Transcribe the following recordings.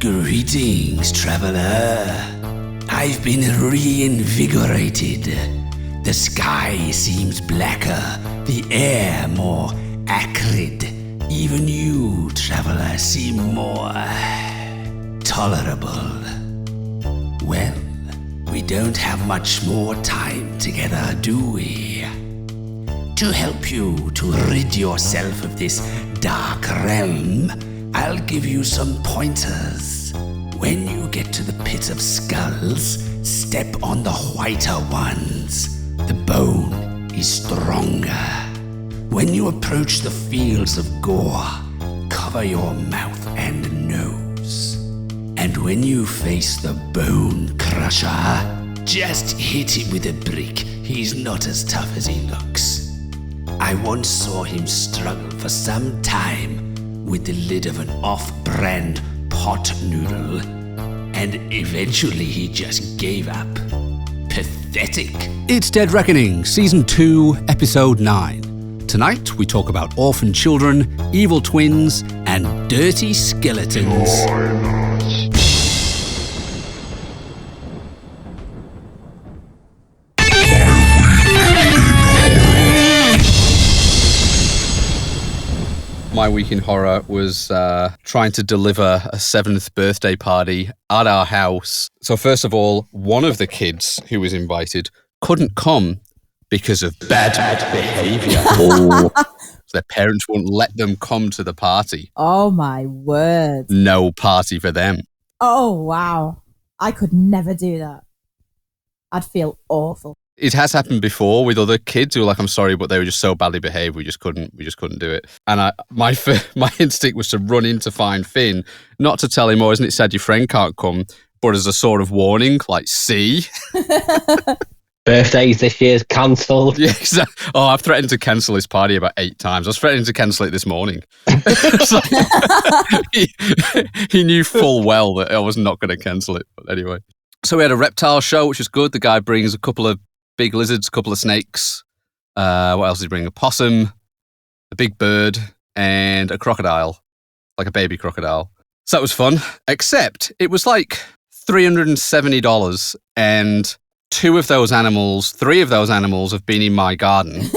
Greetings, traveler. I've been reinvigorated. The sky seems blacker, the air more acrid. Even you, traveler, seem more tolerable. Well, we don't have much more time together, do we? To help you to rid yourself of this dark realm, I'll give you some pointers. When you get to the Pit of Skulls, step on the whiter ones. The bone is stronger. When you approach the fields of gore, cover your mouth and nose. And when you face the Bone Crusher, just hit him with a brick. He's not as tough as he looks. I once saw him struggle for some time with the lid of an off-brand pot noodle, and eventually he just gave up. Pathetic. It's Dead Reckoning, Season 2, Episode 9. Tonight we talk about orphan children, evil twins, and dirty skeletons. My week in horror was trying to deliver a 7th birthday party at our house. So first of all, one of the kids who was invited couldn't come because of bad behaviour. So their parents wouldn't let them come to the party. Oh my word. No party for them. Oh wow. I could never do that. I'd feel awful. It has happened before with other kids who were like, I'm sorry, but they were just so badly behaved, we just couldn't do it. And my instinct was to run in to find Finn, not to tell him, oh, isn't it sad your friend can't come, but as a sort of warning, like, see? Birthdays this year's cancelled. Yeah, exactly. Oh, I've threatened to cancel this party about 8 times. I was threatening to cancel it this morning. He knew full well that I was not going to cancel it. But anyway. So we had a reptile show, which was good. The guy brings a couple of big lizards, a couple of snakes. What else did he bring? A possum, a big bird, and a crocodile, like a baby crocodile. So that was fun, except it was like $370, and 3 of those animals have been in my garden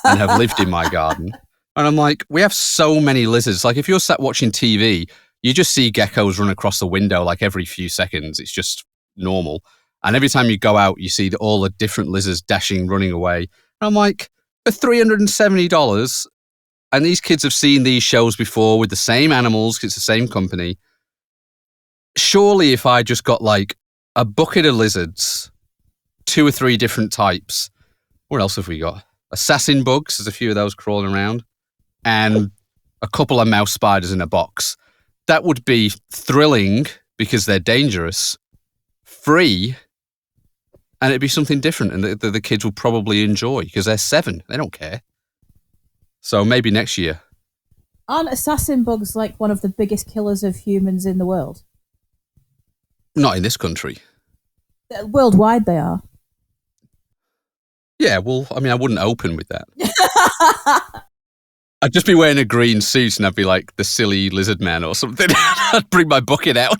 and have lived in my garden. And I'm like, we have so many lizards. Like if you're sat watching TV, you just see geckos run across the window like every few seconds. It's just normal. And every time you go out, you see all the different lizards dashing, running away. And I'm like, for $370, and these kids have seen these shows before with the same animals, 'cause it's the same company. Surely if I just got like a bucket of lizards, 2 or 3 different types, what else have we got? Assassin bugs, there's a few of those crawling around, and a couple of mouse spiders in a box. That would be thrilling because they're dangerous, free, and it'd be something different, and the kids will probably enjoy because they're 7. They don't care. So maybe next year. Aren't assassin bugs like one of the biggest killers of humans in the world? Not in this country. Worldwide they are. Yeah, well, I mean, I wouldn't open with that. I'd just be wearing a green suit and I'd be like the silly lizard man or something. I'd bring my bucket out.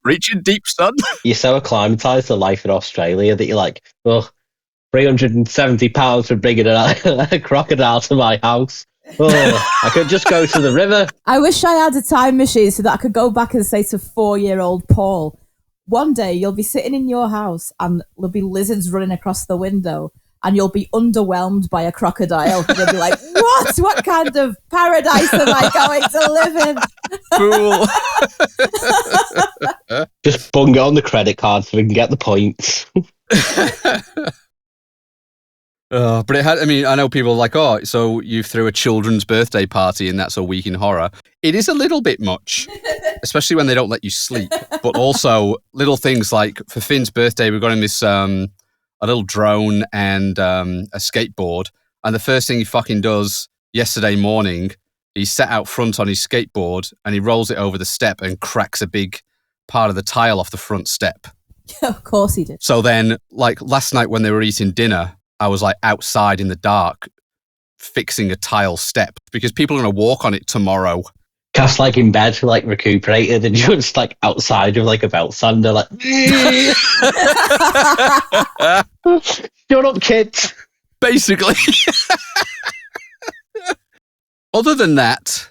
Reaching deep, son. You're so acclimatized to life in Australia that you're like, oh, £370 for bringing a crocodile to my house. Oh, I could just go to the river. I wish I had a time machine so that I could go back and say to 4-year-old Paul, one day you'll be sitting in your house and there'll be lizards running across the window and you'll be underwhelmed by a crocodile. You'll be like, what? What kind of paradise am I going to live in? Fool. Just bung it on the credit card so we can get the points. But it had, I mean, I know people are like, oh, so you threw a children's birthday party and that's a week in horror. It is a little bit much, especially when they don't let you sleep. But also little things like for Finn's birthday, we got him this, a little drone and a skateboard. And the first thing he fucking does yesterday morning, he sat out front on his skateboard and he rolls it over the step and cracks a big part of the tile off the front step. Of course he did. So then, like last night when they were eating dinner, I was like outside in the dark fixing a tile step because people are going to walk on it tomorrow. Cass like in bed, like recuperated, and just like outside with like a belt sander, like shut up, kids. Basically. Other than that,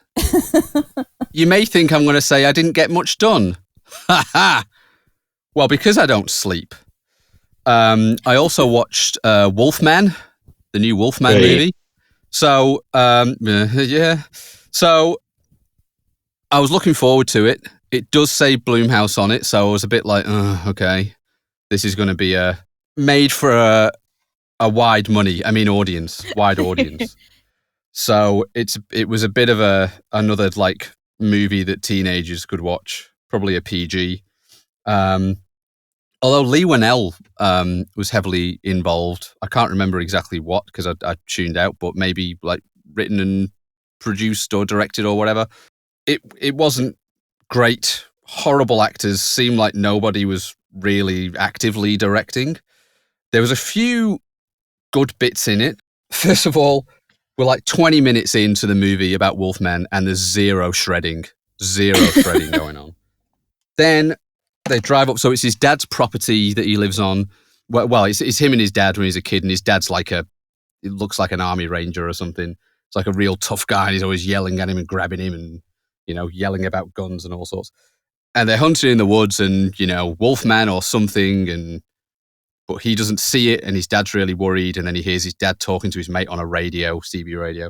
you may think I'm going to say I didn't get much done. Ha ha! Well, because I don't sleep. I also watched Wolfman, the new Wolfman movie. So, yeah. So, I was looking forward to it. It does say Blumhouse on it, so I was a bit like, okay, this is going to be made for a wide audience. So it was a bit of another like movie that teenagers could watch, probably a PG. Although Lee Winnell was heavily involved. I can't remember exactly what because I tuned out, but maybe like written and produced or directed or whatever. It wasn't great. Horrible actors. Seemed like nobody was really actively directing. There was a few good bits in it. First of all, we're like 20 minutes into the movie about Wolfman and there's zero shredding going on. Then they drive up. So it's his dad's property that he lives on. Well, it's him and his dad when he's a kid, and his dad's like it looks like an army ranger or something. It's like a real tough guy, and he's always yelling at him and grabbing him and, yelling about guns and all sorts. And they're hunting in the woods and, Wolfman or something, but he doesn't see it, and his dad's really worried, and then he hears his dad talking to his mate on a radio, CB radio.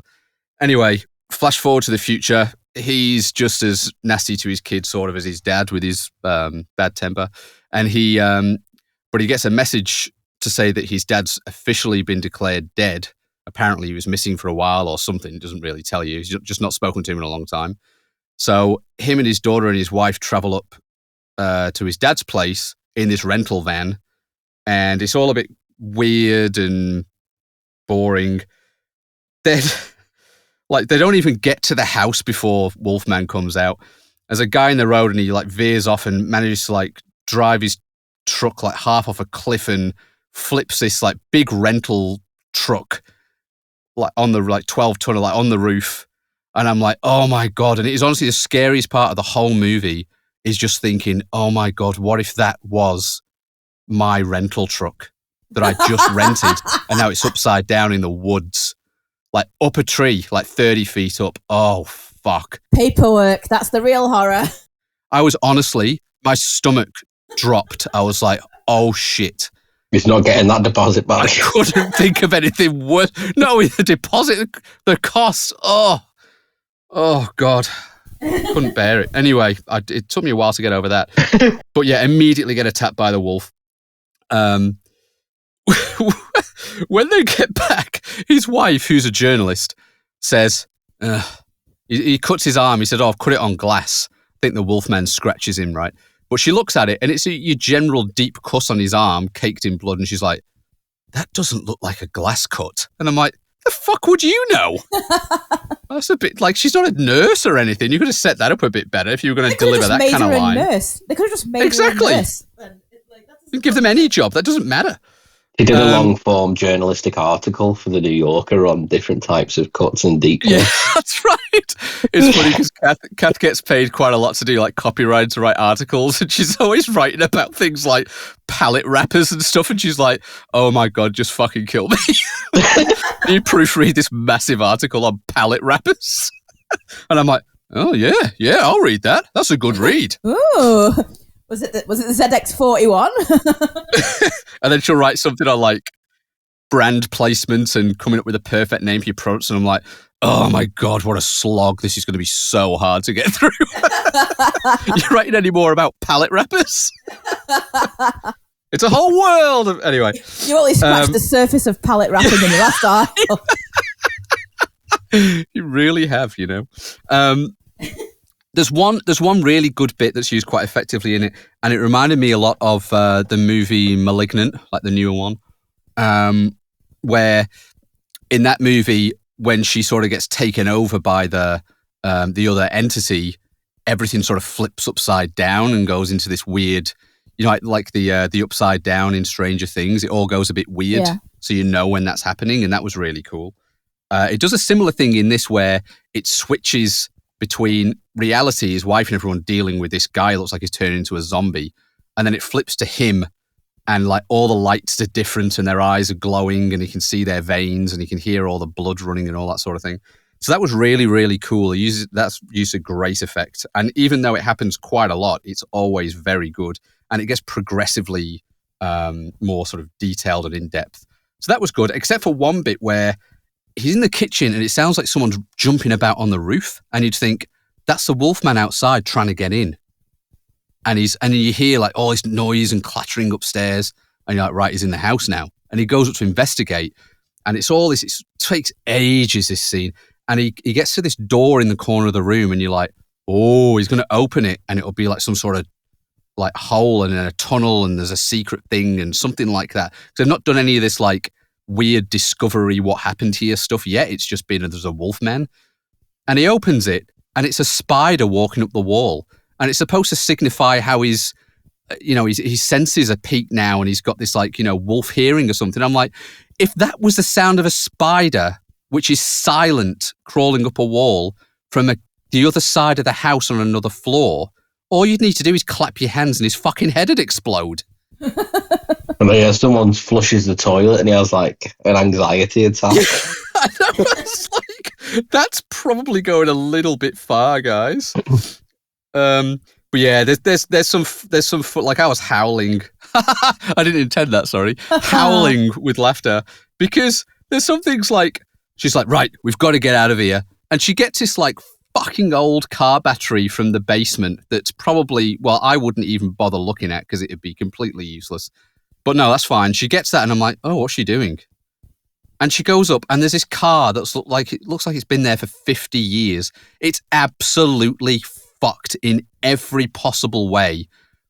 Anyway, flash forward to the future. He's just as nasty to his kids, sort of, as his dad with his bad temper. And but he gets a message to say that his dad's officially been declared dead. Apparently he was missing for a while or something. It doesn't really tell you. He's just not spoken to him in a long time. So him and his daughter and his wife travel up to his dad's place in this rental van. And it's all a bit weird and boring. Then, they don't even get to the house before Wolfman comes out. There's a guy in the road and he veers off and manages to drive his truck half off a cliff and flips this big rental truck on the 12-tonner on the roof. And I'm like, oh my God. And it is honestly the scariest part of the whole movie is just thinking, oh my God, what if that was my rental truck that I just rented and now it's upside down in the woods, up a tree, 30 feet up. Oh, fuck. Paperwork. That's the real horror. I was honestly, my stomach dropped. I was like, oh shit. He's not getting that deposit back. I couldn't think of anything worse. No, the deposit, the cost. Oh God. Couldn't bear it. Anyway, it took me a while to get over that. But yeah, immediately get attacked by the wolf. When they get back, his wife, who's a journalist, says, he cuts his arm. He said, I've cut it on glass. I think the Wolfman scratches him, right? But she looks at it, and it's your general deep cut on his arm, caked in blood, and she's like, that doesn't look like a glass cut. And I'm like, the fuck would you know? That's a bit she's not a nurse or anything. You could have set that up a bit better if you were going to deliver that kind of line. Nurse. They could have just made her a nurse. You give them any job. That doesn't matter. He did a long-form journalistic article for the New Yorker on different types of cuts and deep cuts. Yeah, that's right. It's funny because Kath gets paid quite a lot to do copyright to write articles, and she's always writing about things like pallet wrappers and stuff, and she's like, oh my God, just fucking kill me. You proofread this massive article on pallet wrappers? And I'm like, oh yeah, I'll read that. That's a good read. Ooh. Was it the ZX41? And then she'll write something on brand placement and coming up with a perfect name for your products. And I'm like, oh my God, what a slog. This is going to be so hard to get through. You writing any more about pallet wrappers? It's a whole world. Anyway. You only scratched the surface of pallet wrapping in your last article. You really have, There's one really good bit that's used quite effectively in it, and it reminded me a lot of the movie *Malignant*, the newer one, where in that movie, when she sort of gets taken over by the other entity, everything sort of flips upside down and goes into this weird, like the upside down in Stranger Things. It all goes a bit weird, so when that's happening, and that was really cool. It does a similar thing in this where it switches between reality, his wife and everyone dealing with this guy who looks like he's turning into a zombie. And then it flips to him, and like all the lights are different and their eyes are glowing and he can see their veins and he can hear all the blood running and all that sort of thing. So that was really, really cool. That's used a great effect. And even though it happens quite a lot, it's always very good. And it gets progressively more sort of detailed and in-depth. So that was good, except for one bit where he's in the kitchen and it sounds like someone's jumping about on the roof. And you'd think, that's the Wolfman outside trying to get in. And you hear like all this noise and clattering upstairs, and you're like, right, he's in the house now. And he goes up to investigate, and it's all this. It takes ages, this scene, and he gets to this door in the corner of the room, and you're like, oh, he's going to open it, and it'll be like some sort of like hole and then a tunnel, and there's a secret thing and something like that. Because they've not done any of this like weird discovery, what happened here stuff yet. It's just been there's a Wolfman, and he opens it, and it's a spider walking up the wall. And it's supposed to signify how his senses are peaked now and he's got this like, wolf hearing or something. I'm like, if that was the sound of a spider, which is silent, crawling up a wall from the other side of the house on another floor, all you'd need to do is clap your hands and his fucking head would explode. And then someone flushes the toilet and he has like an anxiety attack. I know, it's like, that's probably going a little bit far, guys. But yeah, there's some like I was howling. I didn't intend that. Sorry, howling with laughter because there's some things like she's like, right, we've got to get out of here, and she gets this like fucking old car battery from the basement that's probably I wouldn't even bother looking at because it'd be completely useless. But no, that's fine. She gets that, and I'm like, oh, what's she doing? And she goes up, and there's this car it looks like it's been there for 50 years. It's absolutely fucked in every possible way.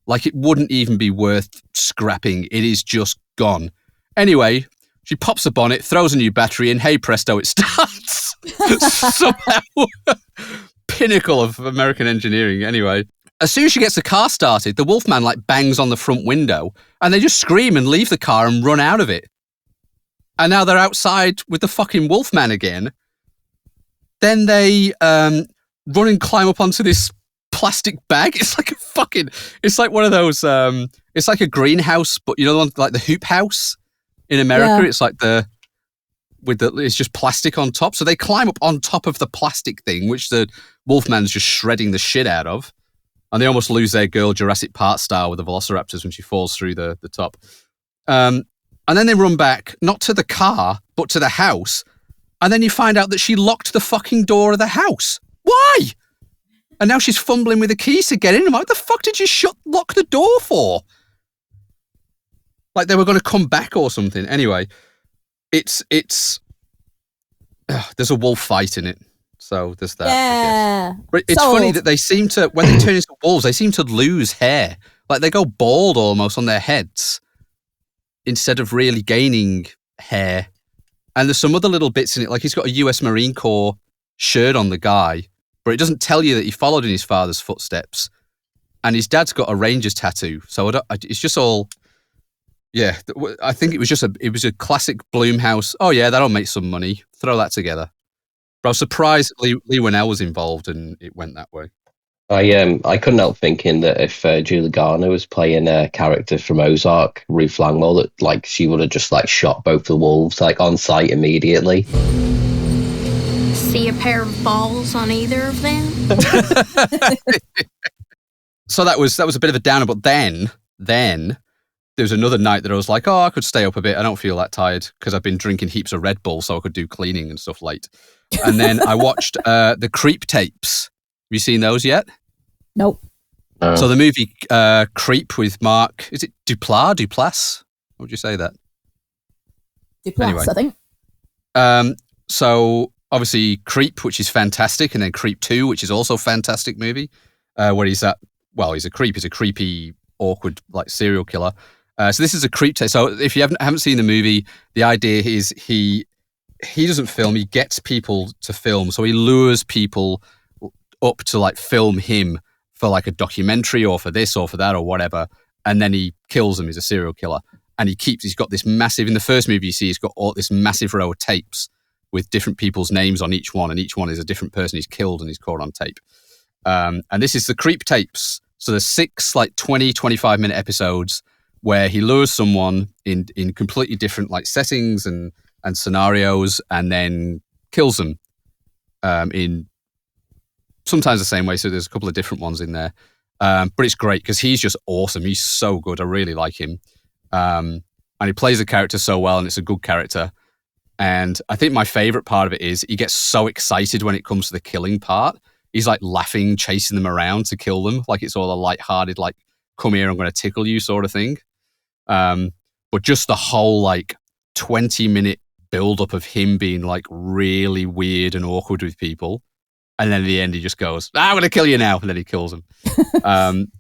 Like it wouldn't even be worth scrapping. It is just gone. Anyway, she pops a bonnet, throws a new battery in. Hey presto, it starts. Somehow. Pinnacle of American engineering. Anyway, as soon as she gets the car started, the Wolfman like bangs on the front window and they just scream and leave the car and run out of it. And now they're outside with the fucking Wolfman again. Then they run and climb up onto this plastic bag. It's like one of those, it's like a greenhouse, but the one like the hoop house in America. Yeah. It's like it's just plastic on top. So they climb up on top of the plastic thing, which the Wolfman's just shredding the shit out of. And they almost lose their girl Jurassic Park style with the velociraptors when she falls through the top. And then they run back, not to the car, but to the house. And then you find out that she locked the fucking door of the house. Why? And now she's fumbling with the keys to get in. I'm like, what the fuck did you lock the door for? Like they were going to come back or something. Anyway, it's there's a wolf fight in it. So there's that. Yeah. But it's funny that they seem to, when they turn into wolves, they seem to lose hair. Like they go bald almost on their heads instead of really gaining hair. And there's some other little bits in it. Like he's got a US Marine Corps shirt on the guy, but it doesn't tell you that he followed in his father's footsteps. And his dad's got a Rangers tattoo. So it's just all, yeah, I think it was a classic Blumhouse. Oh yeah, that'll make some money. Throw that together. But I was surprised Lee Winnell was involved and it went that way. I couldn't help thinking that if Julie Garner was playing a character from Ozark, Ruth Langmore, that like she would have just like shot both the wolves like on sight immediately. See a pair of balls on either of them? So that was a bit of a downer, but then there was another night that I was like, oh, I could stay up a bit. I don't feel that tired because I've been drinking heaps of Red Bull, so I could do cleaning and stuff late. And then I watched the Creep tapes. Have you seen those yet? Nope. So the movie Creep with Mark, is it Duplass? How would you say that? Duplass, anyway. I think. So obviously Creep, which is fantastic, and then Creep 2, which is also a fantastic movie, where he's a creep. He's a creepy, awkward, like serial killer. So this is a Creep tape. So if you haven't seen the movie, the idea is he doesn't film, he gets people to film. So he lures people up to like film him for like a documentary or for this or for that or whatever. And then he kills them. He's a serial killer. And he's got this massive, in the first movie you see, he's got all this massive row of tapes with different people's names on each one. And each one is a different person he's killed and he's caught on tape. And this is the Creep tapes. So there's 6 like 20, 25-minute episodes where he lures someone in completely different like settings and scenarios, and then kills them in sometimes the same way. So there's a couple of different ones in there. But it's great because he's just awesome. He's so good. I really like him. And he plays the character so well, and it's a good character. And I think my favorite part of it is he gets so excited when it comes to the killing part. He's like laughing, chasing them around to kill them. Like it's all a lighthearted, like, come here, I'm going to tickle you sort of thing. But just the whole like 20-minute build up of him being like really weird and awkward with people. And then at the end, he just goes, I'm going to kill you now. And then he kills him.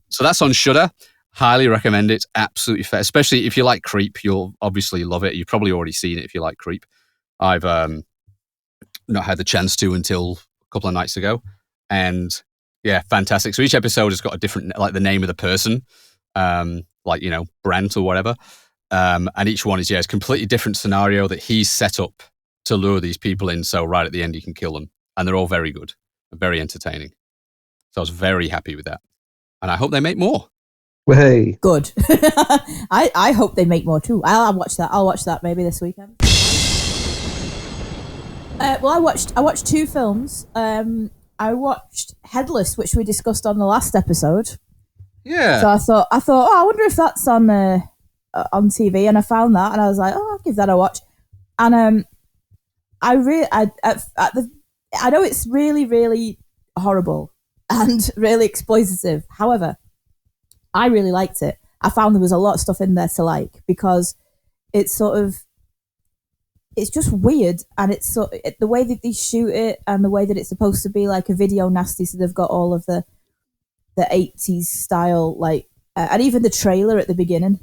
So that's on Shudder. Highly recommend it. Absolutely fair. Especially if you like Creep, you'll obviously love it. You've probably already seen it if you like Creep. I've not had the chance to until a couple of nights ago. And yeah, fantastic. So each episode has got a different, like the name of the person, like, you know, Brant or whatever. And each one is, it's a completely different scenario that he's set up to lure these people in. So right at the end, you can kill them. And they're all very good, very entertaining. So I was very happy with that. And I hope they make more. Hey. Good. I hope they make more too. I'll watch that. I'll watch that maybe this weekend. Well, I watched 2 films. I watched Headless, which we discussed on the last episode. Yeah. So I thought, I wonder if that's on TV, and I found that, and I was like, I'll give that a watch. And I know it's really, really horrible and really exploitative. However, I really liked it. I found there was a lot of stuff in there to like, because it's just weird, and it's the way that they shoot it, and the way that it's supposed to be like a video nasty. So they've got all of the 80s style, like, and even the trailer at the beginning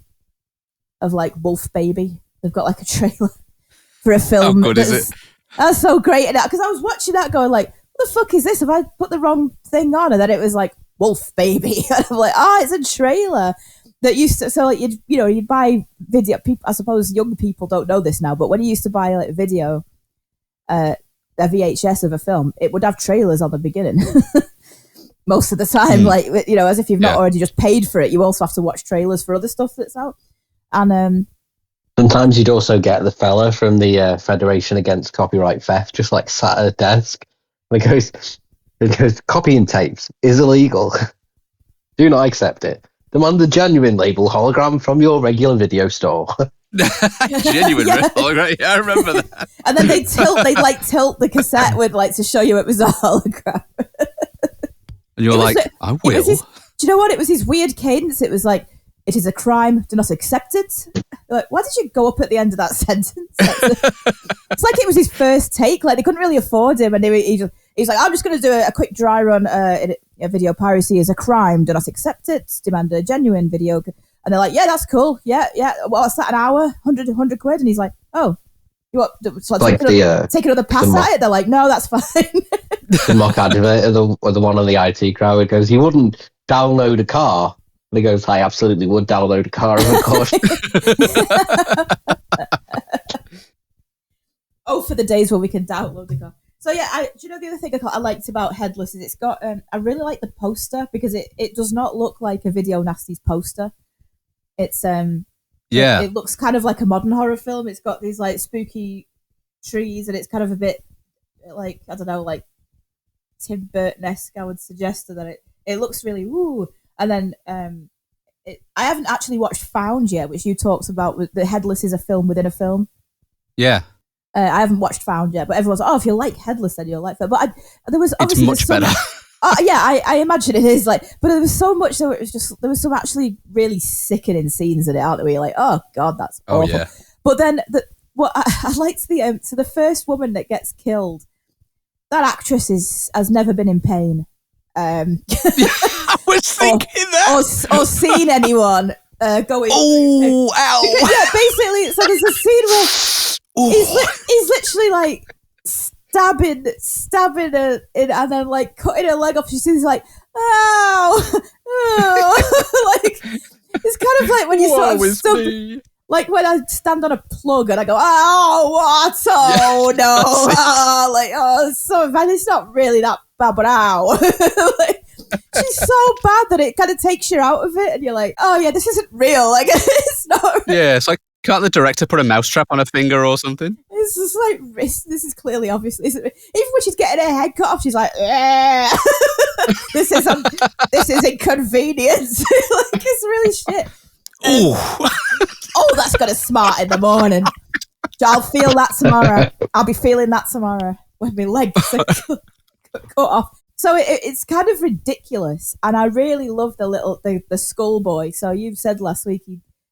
of like Wolf Baby. They've got like a trailer for a film. How good is it? That's so great. Because I was watching that going like, what the fuck is this? Have I put the wrong thing on? And then it was like Wolf Baby. And I'm like, it's a trailer that used to, so like you'd buy video. People, I suppose young people don't know this now, but when you used to buy like video, a VHS of a film, it would have trailers on the beginning. Most of the time, like, as if you've not already just paid for it, you also have to watch trailers for other stuff that's out. And sometimes you'd also get the fella from the Federation Against Copyright Theft just like sat at a desk, and it goes, copying tapes is illegal. Do not accept it. Demand the genuine label hologram from your regular video store. Genuine hologram. Yeah, I remember that. And then they'd tilt the cassette with like to show you it was a hologram. And you're like, I will. Do you know what? It was his weird cadence. It was like, it is a crime. Do not accept it. Like, why did you go up at the end of that sentence? It's like it was his first take. Like, they couldn't really afford him. And he's like, I'm just going to do a quick dry run. Video piracy is a crime. Do not accept it. Demand a genuine video. And they're like, yeah, that's cool. Yeah. What's that, an hour? 100 quid? And he's like, oh. You want so like take another pass at it? They're like, no, that's fine. The mock advert or the one on the IT crowd, it goes, you wouldn't download a car. And he goes, I absolutely would download a car, of course. For the days where we can download the car. So yeah, do you know the other thing I liked about Headless is it's got, I really like the poster because it does not look like a Video Nasties poster. It's, it looks kind of like a modern horror film. It's got these like spooky trees, and it's kind of a bit like, I don't know, like Tim Burton-esque, I would suggest, that it looks really woo. And then I haven't actually watched Found yet, which you talked about. With the Headless is a film within a film. Yeah. I haven't watched Found yet, but everyone's like, if you like Headless, then you'll like that. But there was obviously it's much better. I imagine it is like, but there was so much that there was some actually really sickening scenes in it, aren't there? Where you're like, oh god, that's awful. Yeah. But then I liked so the first woman that gets killed, that actress has never been in pain. I was thinking that, or seen anyone going. Oh, ow! Yeah, basically, so there's a scene where he's literally like stabbing her in, and then like cutting her leg off. She's like, ow, like it's kind of like when you sort of stub. Like when I stand on a plug and I go, oh, what? Oh, no. Like, it's so bad. It's not really that bad, but ow. she's so bad that it kind of takes you out of it, and you're like, oh yeah, this isn't real. Like it's not. Yeah, it's like, can't the director put a mousetrap on her finger or something? It's just like this is clearly obvious. Even when she's getting her head cut off, she's like, this is inconvenience. Like it's really shit. Oh, that's gonna smart in the morning. I'll feel that tomorrow. I'll be feeling that tomorrow when my legs are cut off. So it's kind of ridiculous, and I really love the skull boy. So you said last week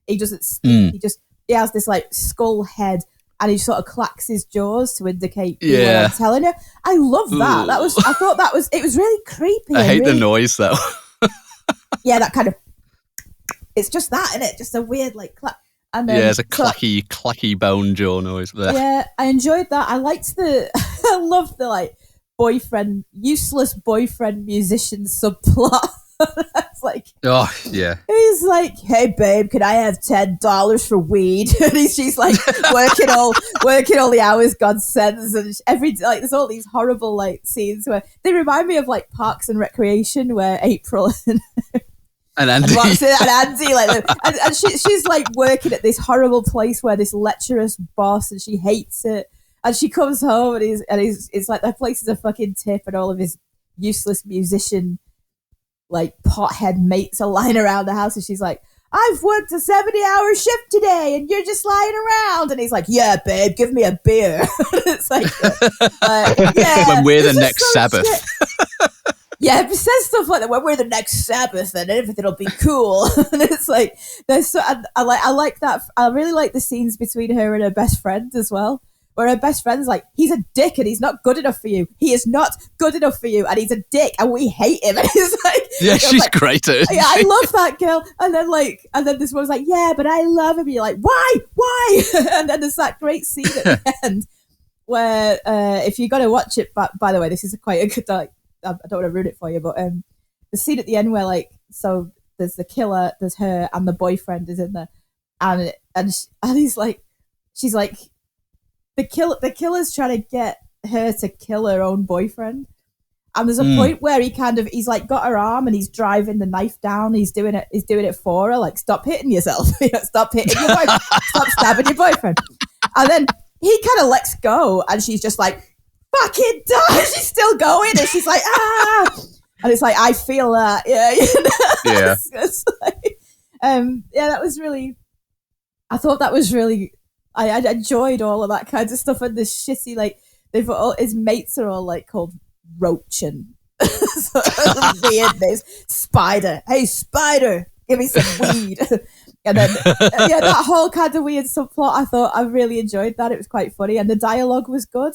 he doesn't speak. He has this like skull head, and he sort of clacks his jaws to indicate what I'm telling you. I love that. I thought it was really creepy. I hate the noise though. Yeah, that kind of. It's just that, isn't it? Just a weird like clack. And it's a clacky bone jaw noise there. Yeah, I enjoyed that. I liked I loved the like useless boyfriend musician subplot. It's like, oh yeah, he's like, hey babe, can I have $10 for weed? And she's like working all the hours God sends, and there's all these horrible like scenes where they remind me of like Parks and Recreation, where April and Andy, and she's like working at this horrible place where this lecherous boss, and she hates it. And she comes home, and it's like that place is a fucking tip, and all of his useless musician like pothead mates are lying around the house, and she's like, I've worked a 70-hour shift today, and you're just lying around. And he's like, yeah, babe, give me a beer. It's like, yeah, when we're the next Sabbath. Yeah, he says stuff like that. When we're the next Sabbath, then everything will be cool. And it's like, I like that. I really like the scenes between her and her best friend as well, where her best friend's like, he's a dick and he's not good enough for you. He is not good enough for you, and he's a dick, and we hate him. And he's like, yeah, she's like, great. Yeah, I love that girl. And then this one's like, yeah, but I love him. And you're like, why? And then there's that great scene at the end where, if you're gonna watch it, by the way, this is quite a good. Like, I don't want to ruin it for you, but the scene at the end where like, so there's the killer, there's her, and the boyfriend is in there, and he's like, she's like, the killer's trying to get her to kill her own boyfriend, and there's a point where he's like got her arm and he's driving the knife down. He's doing it for her, like, stop hitting yourself, stop hitting your boyfriend, stop stabbing your boyfriend, and then he kind of lets go, and she's just like, fucking die. She's still going, and she's like, and it's like, I feel that, yeah, yeah. It's like, yeah, that was really. I thought that was really. I enjoyed all of that kind of stuff, and the shitty like they've all his mates are all like called Roach and weirdness. Spider, hey Spider, give me some weed, and then yeah, that whole kind of weird subplot. I thought I really enjoyed that. It was quite funny, and the dialogue was good.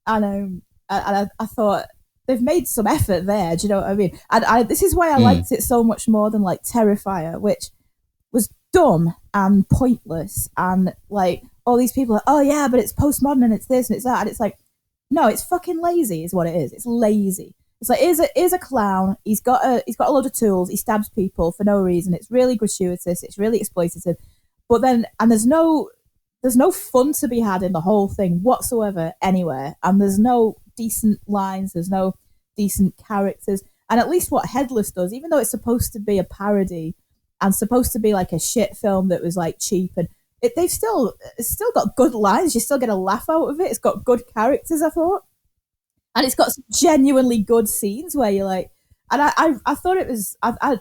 And I thought they've made some effort there. Do you know what I mean? And this is why I liked it so much more than like Terrifier, which was dumb and pointless, and like all these people are, oh yeah, but it's postmodern and it's this and it's that, and it's like, no, it's fucking lazy is what it is. It's lazy. It's like, here's a clown. He's got a load of tools. He stabs people for no reason. It's really gratuitous. It's really exploitative. But then, and there's no fun to be had in the whole thing whatsoever anywhere. And there's no decent lines. There's no decent characters. And at least what Headless does, even though it's supposed to be a parody and supposed to be like a shit film that was like cheap, and it's still got good lines. You still get a laugh out of it. It's got good characters, I thought. And it's got some genuinely good scenes where you're like, and I thought it was, I'd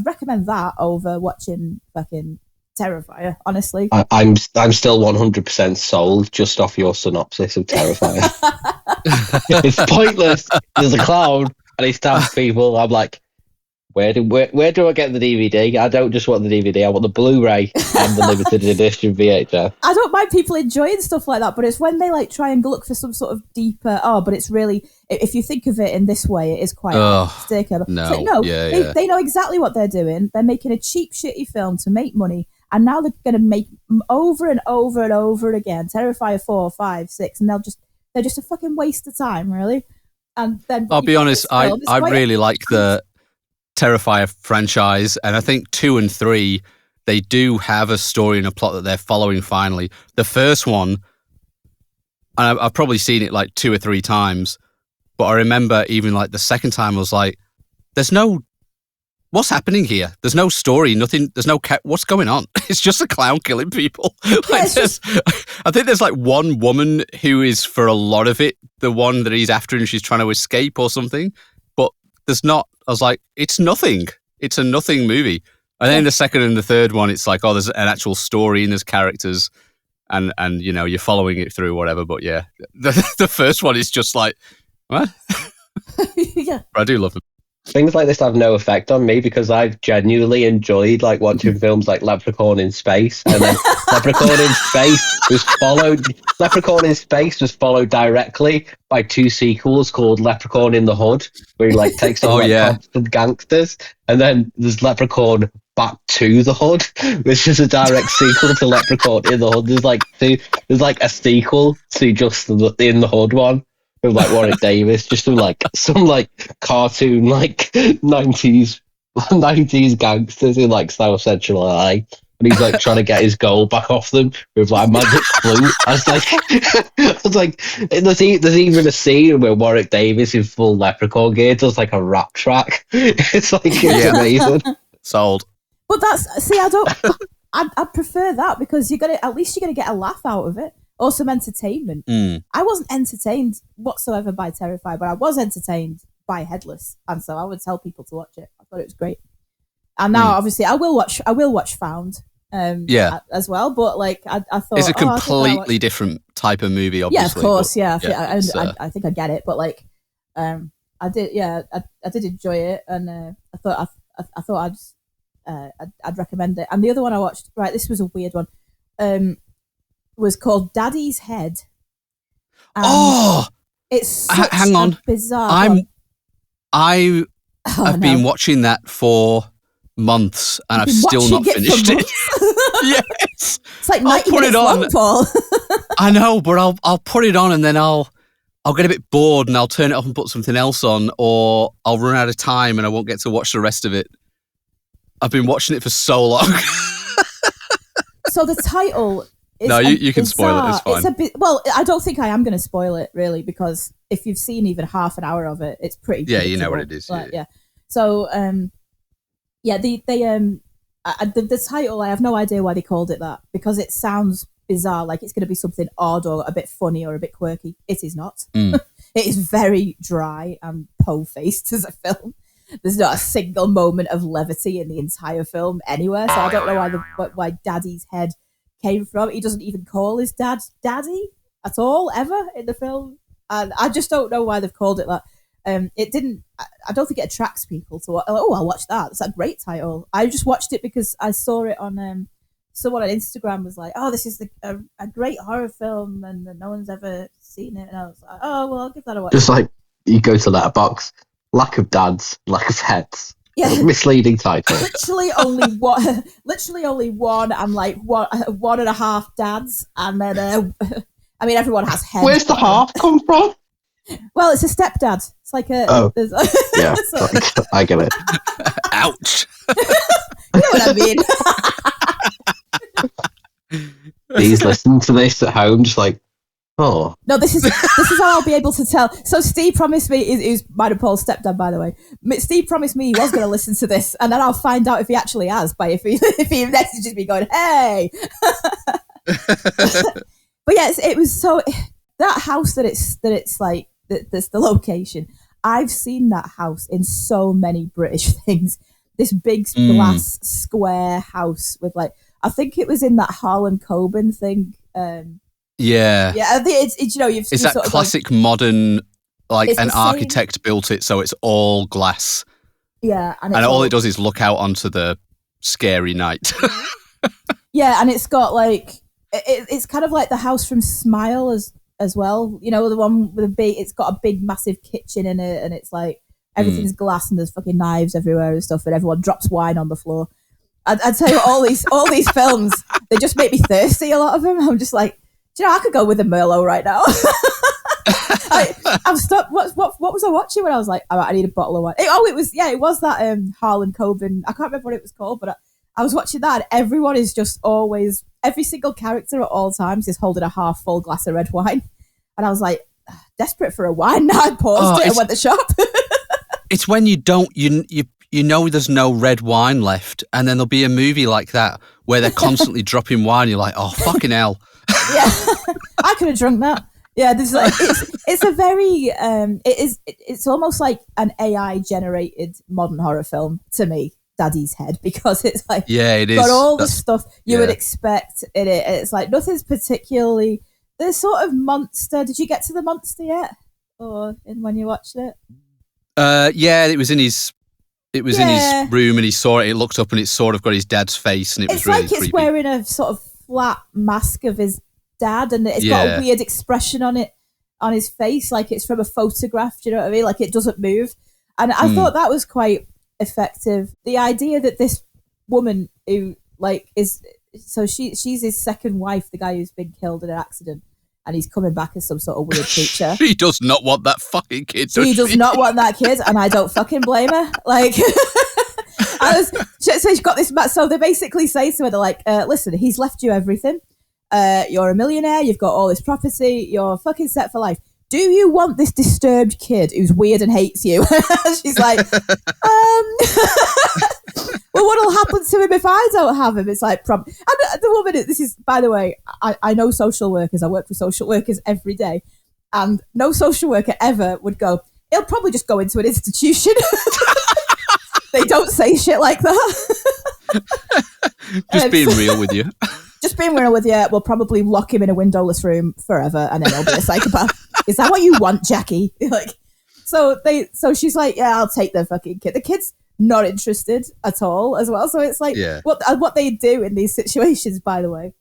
recommend that over watching fucking Terrifier, honestly. I'm still 100% sold just off your synopsis of Terrifier. It's pointless. There's a clown and he stabs people. I'm like, where do I get the DVD? I don't just want the DVD. I want the Blu-ray and the limited edition VHS. I don't mind people enjoying stuff like that, but it's when they like try and look for some sort of deeper. Oh, but it's really, if you think of it in this way, it is quite a sticker. No, they know exactly what they're doing. They're making a cheap, shitty film to make money. And now they're going to make over and over and over again Terrifier 4, 5, 6, and they're just a fucking waste of time, really. And then I'll be honest, I really like the Terrifier franchise, and I think 2 and 3 they do have a story and a plot that they're following. Finally, the first one, and I've probably seen it like 2 or 3 times, but I remember even like the second time I was like, there's no. What's happening here? There's no story, nothing. There's no what's going on? It's just a clown killing people. Like I think there's like one woman who is for a lot of it the one that he's after, and she's trying to escape or something. But there's not. I was like, it's nothing. It's a nothing movie. And then the second and the third one, it's like, oh, there's an actual story and there's characters, and you know you're following it through, whatever. But yeah, the first one is just like, what? Yeah, I do love it. Things like this have no effect on me because I've genuinely enjoyed like watching films like Leprechaun in Space, and then Leprechaun in Space was followed directly by 2 sequels called Leprechaun in the Hood, where he like takes on constant gangsters, and then there's Leprechaun Back to the Hood, which is a direct sequel to Leprechaun in the Hood. There's like a sequel to just the In the Hood one. With like Warwick Davis, just some cartoon like 90s gangsters in like South Central LA, and he's like trying to get his goal back off them with like magic flute. I was like, there's even a scene where Warwick Davis in full leprechaun gear does like a rap track. It's amazing. Sold. But I'd prefer that because at least you're gonna get a laugh out of it. Or some entertainment. I wasn't entertained whatsoever by Terrifier, but I was entertained by Headless, and so I would tell people to watch it. I thought it was great. And now, obviously, I will watch Found, as well. But like, I thought it's a completely different type of movie. Obviously, yeah, of course, but, I think I get it, but like, I did enjoy it, and I thought I'd recommend it. And the other one I watched, right, this was a weird one. Was called Daddy's Head. It's such hang on. A bizarre. I have been watching that for months, and I've still not finished it. Yes, it's like 90 minutes long, Paul. I know, but I'll put it on, and then I'll get a bit bored, and I'll turn it off and put something else on, or I'll run out of time, and I won't get to watch the rest of it. I've been watching it for so long. So the title. No, you can spoil it. It's fine. Well, I don't think I am going to spoil it really, because if you've seen even half an hour of it, it's pretty. Yeah, you know what it is. Like, yeah. So, the title, I have no idea why they called it that, because it sounds bizarre, like it's going to be something odd or a bit funny or a bit quirky. It is not. It is very dry and po-faced as a film. There's not a single moment of levity in the entire film anywhere. So I don't know why Daddy's Head came from. He doesn't even call his dad Daddy at all, ever, in the film. And I just don't know why they've called it that. It didn't, I don't think it attracts people to, I'll watch that. It's a great title. I just watched it because I saw it on, someone on Instagram was like, oh, this is a great horror film and no one's ever seen it. And I was like, oh, well, I'll give that a watch. Just like you go to Letterboxd, lack of dads, lack of heads. Yeah. Misleading title. Literally only one, and like one and a half dads, and then I mean everyone has heads. Where's the half come from? Well, it's a stepdad. It's like a yeah. I get it. Ouch. You know what I mean? He's listening to this at home, just like, oh. No, this is how I'll be able to tell. So Steve promised me, who's mine and Paul's stepdad, by the way. Steve promised me he was going to listen to this, and then I'll find out if he actually has if he messages me going, "Hey." But yes, it was so that house that's like that's the location. I've seen that house in so many British things. This big glass square house with like, I think it was in that Harlan Coben thing. Yeah. I think it's it's that classic modern, like an architect built it, so it's all glass. Yeah, and all it does is look out onto the scary night. Yeah, and it's got like it's kind of like the house from Smile as well. You know, the one with it's got a big massive kitchen in it, and it's like everything's glass and there's fucking knives everywhere and stuff, and everyone drops wine on the floor. I'd tell you, all these films, they just make me thirsty. A lot of them, I'm just like, do you know, I could go with a Merlot right now. I've stopped. What was I watching when I was like, oh, I need a bottle of wine? It was that Harlan Coben. I can't remember what it was called, but I was watching that, and everyone is just always, every single character at all times is holding a half full glass of red wine, and I was like, desperate for a wine now. I paused it and went to the shop. It's when you don't, you know there's no red wine left, and then there'll be a movie like that where they're constantly dropping wine. You're like, oh, fucking hell. Yeah, I could have drunk that. Yeah, this is like, it's a very it's almost like an AI generated modern horror film to me, Daddy's Head, because it's like it is got all the stuff you would expect in it. It's like nothing's particularly the sort of monster. Did you get to the monster yet, or when you watched it? It was in his. It was in his room, and he saw it. He looked up, and it sort of got his dad's face, and it was really like it's creepy. wearing a sort of flat mask of his dad, and it's got a weird expression on his face, like it's from a photograph. Do you know what I mean? Like it doesn't move, and I thought that was quite effective. The idea that this woman who she's his second wife, the guy who's been killed in an accident, and he's coming back as some sort of weird creature. She does not want that fucking kid. She does not want that kid, and I don't fucking blame her. Like, so she's got this. So they basically say to her, they're like, "Listen, he's left you everything. You're a millionaire. You've got all this property. You're fucking set for life. Do you want this disturbed kid who's weird and hates you?" She's like, well, what'll happen to him if I don't have him? It's like, and the woman, this is, by the way, I know social workers. I work with social workers every day, and no social worker ever would go, he'll probably just go into an institution. They don't say shit like that. Just being real with you. Just being real with you, we'll probably lock him in a windowless room forever, and then he'll be a psychopath. Is that what you want, Jackie? So she's like, yeah, I'll take the fucking kid. The kid's not interested at all as well. So it's like, what they do in these situations, by the way.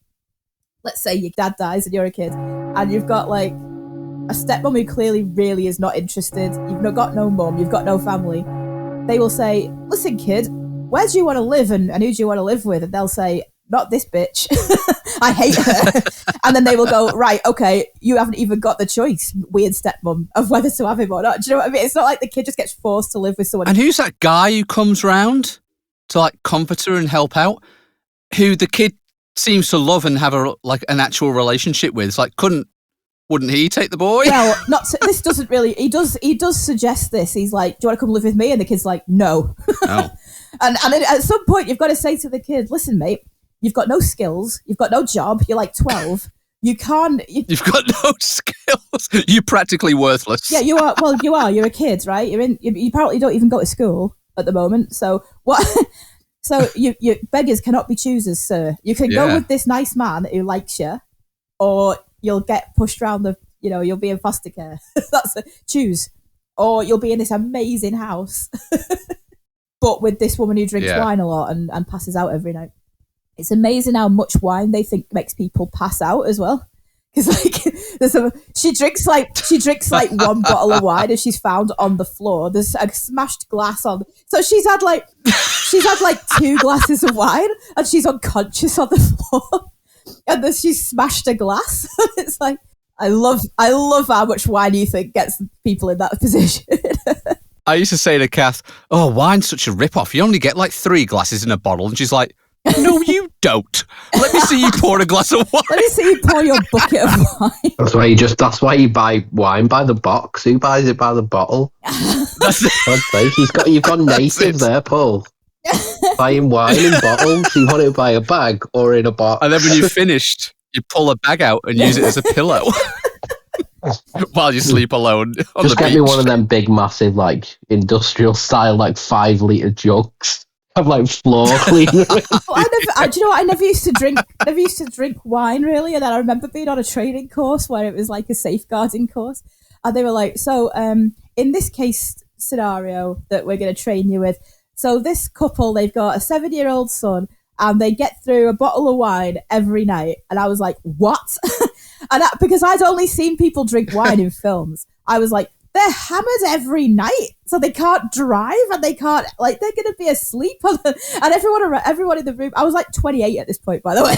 Let's say your dad dies and you're a kid, and you've got like a stepmom who clearly really is not interested. You've got no mum, you've got no family. They will say, listen, kid, where do you want to live and who do you want to live with? And they'll say, not this bitch. I hate her. And then they will go, right, okay, you haven't even got the choice, weird stepmom, of whether to have him or not. Do you know what I mean? It's not like the kid just gets forced to live with someone. And who's that guy who comes round to like comfort her and help out, who the kid seems to love and have an actual relationship with? It's like, wouldn't he take the boy? Well, this doesn't really. He does suggest this. He's like, "Do you want to come live with me?" And the kid's like, "No." Oh. and at some point, you've got to say to the kid, "Listen, mate, you've got no skills. You've got no job. You're like 12. You can't. You've got no skills. You're practically worthless." Yeah, you are. Well, you are. You're a kid, right? You apparently don't even go to school at the moment. So what? So you beggars cannot be choosers, sir. You can go with this nice man who likes you, or you'll get pushed around you'll be in foster care. Choose. Or you'll be in this amazing house, but with this woman who drinks wine a lot and passes out every night. It's amazing how much wine they think makes people pass out as well. Because she drinks like one bottle of wine and she's found on the floor. There's a smashed glass on. So she's had like 2 glasses of wine and she's unconscious on the floor. And then she smashed a glass. It's like, I love how much wine you think gets people in that position. I used to say to Kath, "Oh, wine's such a rip-off. You only get like 3 glasses in a bottle." And she's like, "No, you don't. Let me see you pour a glass of wine. Let me see you pour your bucket of wine." That's why you buy wine by the box. Who buys it by the bottle? That's it. God's sake, you've gone native there, Paul. Buying wine in bottles. You want it by a bag or in a box. And then when you've finished, you pull a bag out and use it as a pillow while you sleep alone on Just the get beach. me one of them big, massive, like industrial style, like 5-litre jugs. Have like floor cleaner. Do you know what? I never used to drink wine really, and then I remember being on a training course where it was like a safeguarding course, and they were like, "So, in this case scenario that we're going to train you with, so this couple, they've got a 7-year-old son, and they get through a bottle of wine every night." And I was like, "What?" Because I'd only seen people drink wine in films, I was like, they're hammered every night, so they can't drive and they can't, like, they're going to be asleep. And everyone in the room, I was like 28 at this point, by the way.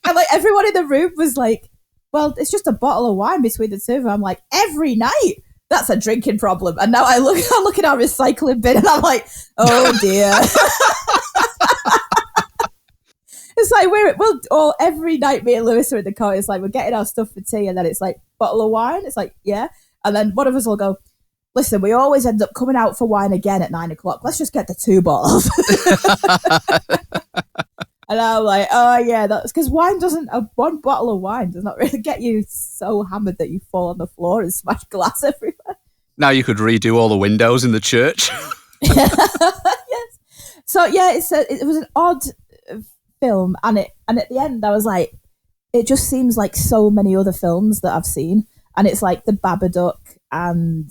And like everyone in the room was like, well, it's just a bottle of wine between the two of them. I'm like, every night? That's a drinking problem. And now I look at our recycling bin and I'm like, oh dear. It's like we'll all every night me and Lewis are in the car. It's like we're getting our stuff for tea, and then it's like bottle of wine. It's like, yeah, and then one of us will go, listen, we always end up coming out for wine again at 9:00. Let's just get the 2 bottles. And I'm like, oh yeah, that's because wine doesn't. One bottle of wine does not really get you so hammered that you fall on the floor and smash glass everywhere. Now you could redo all the windows in the church. Yes. So yeah, it was an odd film, and at the end I was like, it just seems like so many other films that I've seen, and it's like The Babadook and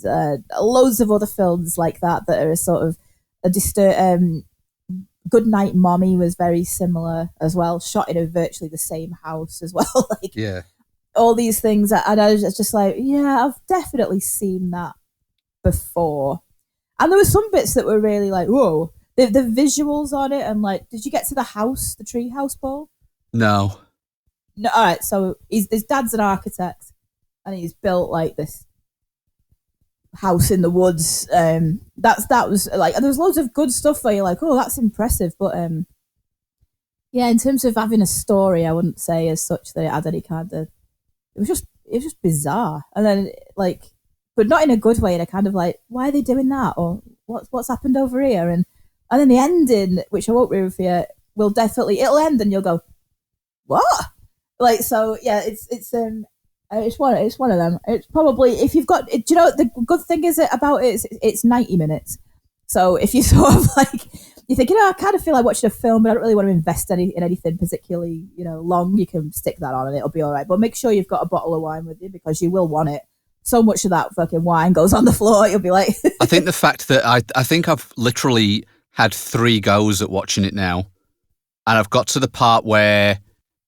loads of other films like that are sort of a Goodnight Mommy was very similar as well, shot in virtually the same house as well. Like, Yeah. all these things, and I was just like, yeah, I've definitely seen that before. And there were some bits that were really like, whoa, the visuals on it, and like, did you get to the house, the tree house, Paul? No. No. All right, so his dad's an architect, and he's built like this house in the woods. That was like, and there was loads of good stuff where you're like, oh, that's impressive, but yeah, in terms of having a story, I wouldn't say as such that it had any kind of. It was just bizarre, and then like, but not in a good way. And I kind of like, why are they doing that, or what's happened over here, and then the ending, which I won't ruin for you, it'll end, and you'll go, what? Like, so yeah, it's one of them. It's probably, if you've got, do you know the good thing is about it? It's 90 minutes. So if you sort of like, you think, I kind of feel like watching a film, but I don't really want to invest in anything particularly, long. You can stick that on and it'll be all right. But make sure you've got a bottle of wine with you, because you will want it. So much of that fucking wine goes on the floor. You'll be like, I think the fact that I think I've literally had 3 goes at watching it now, and I've got to the part where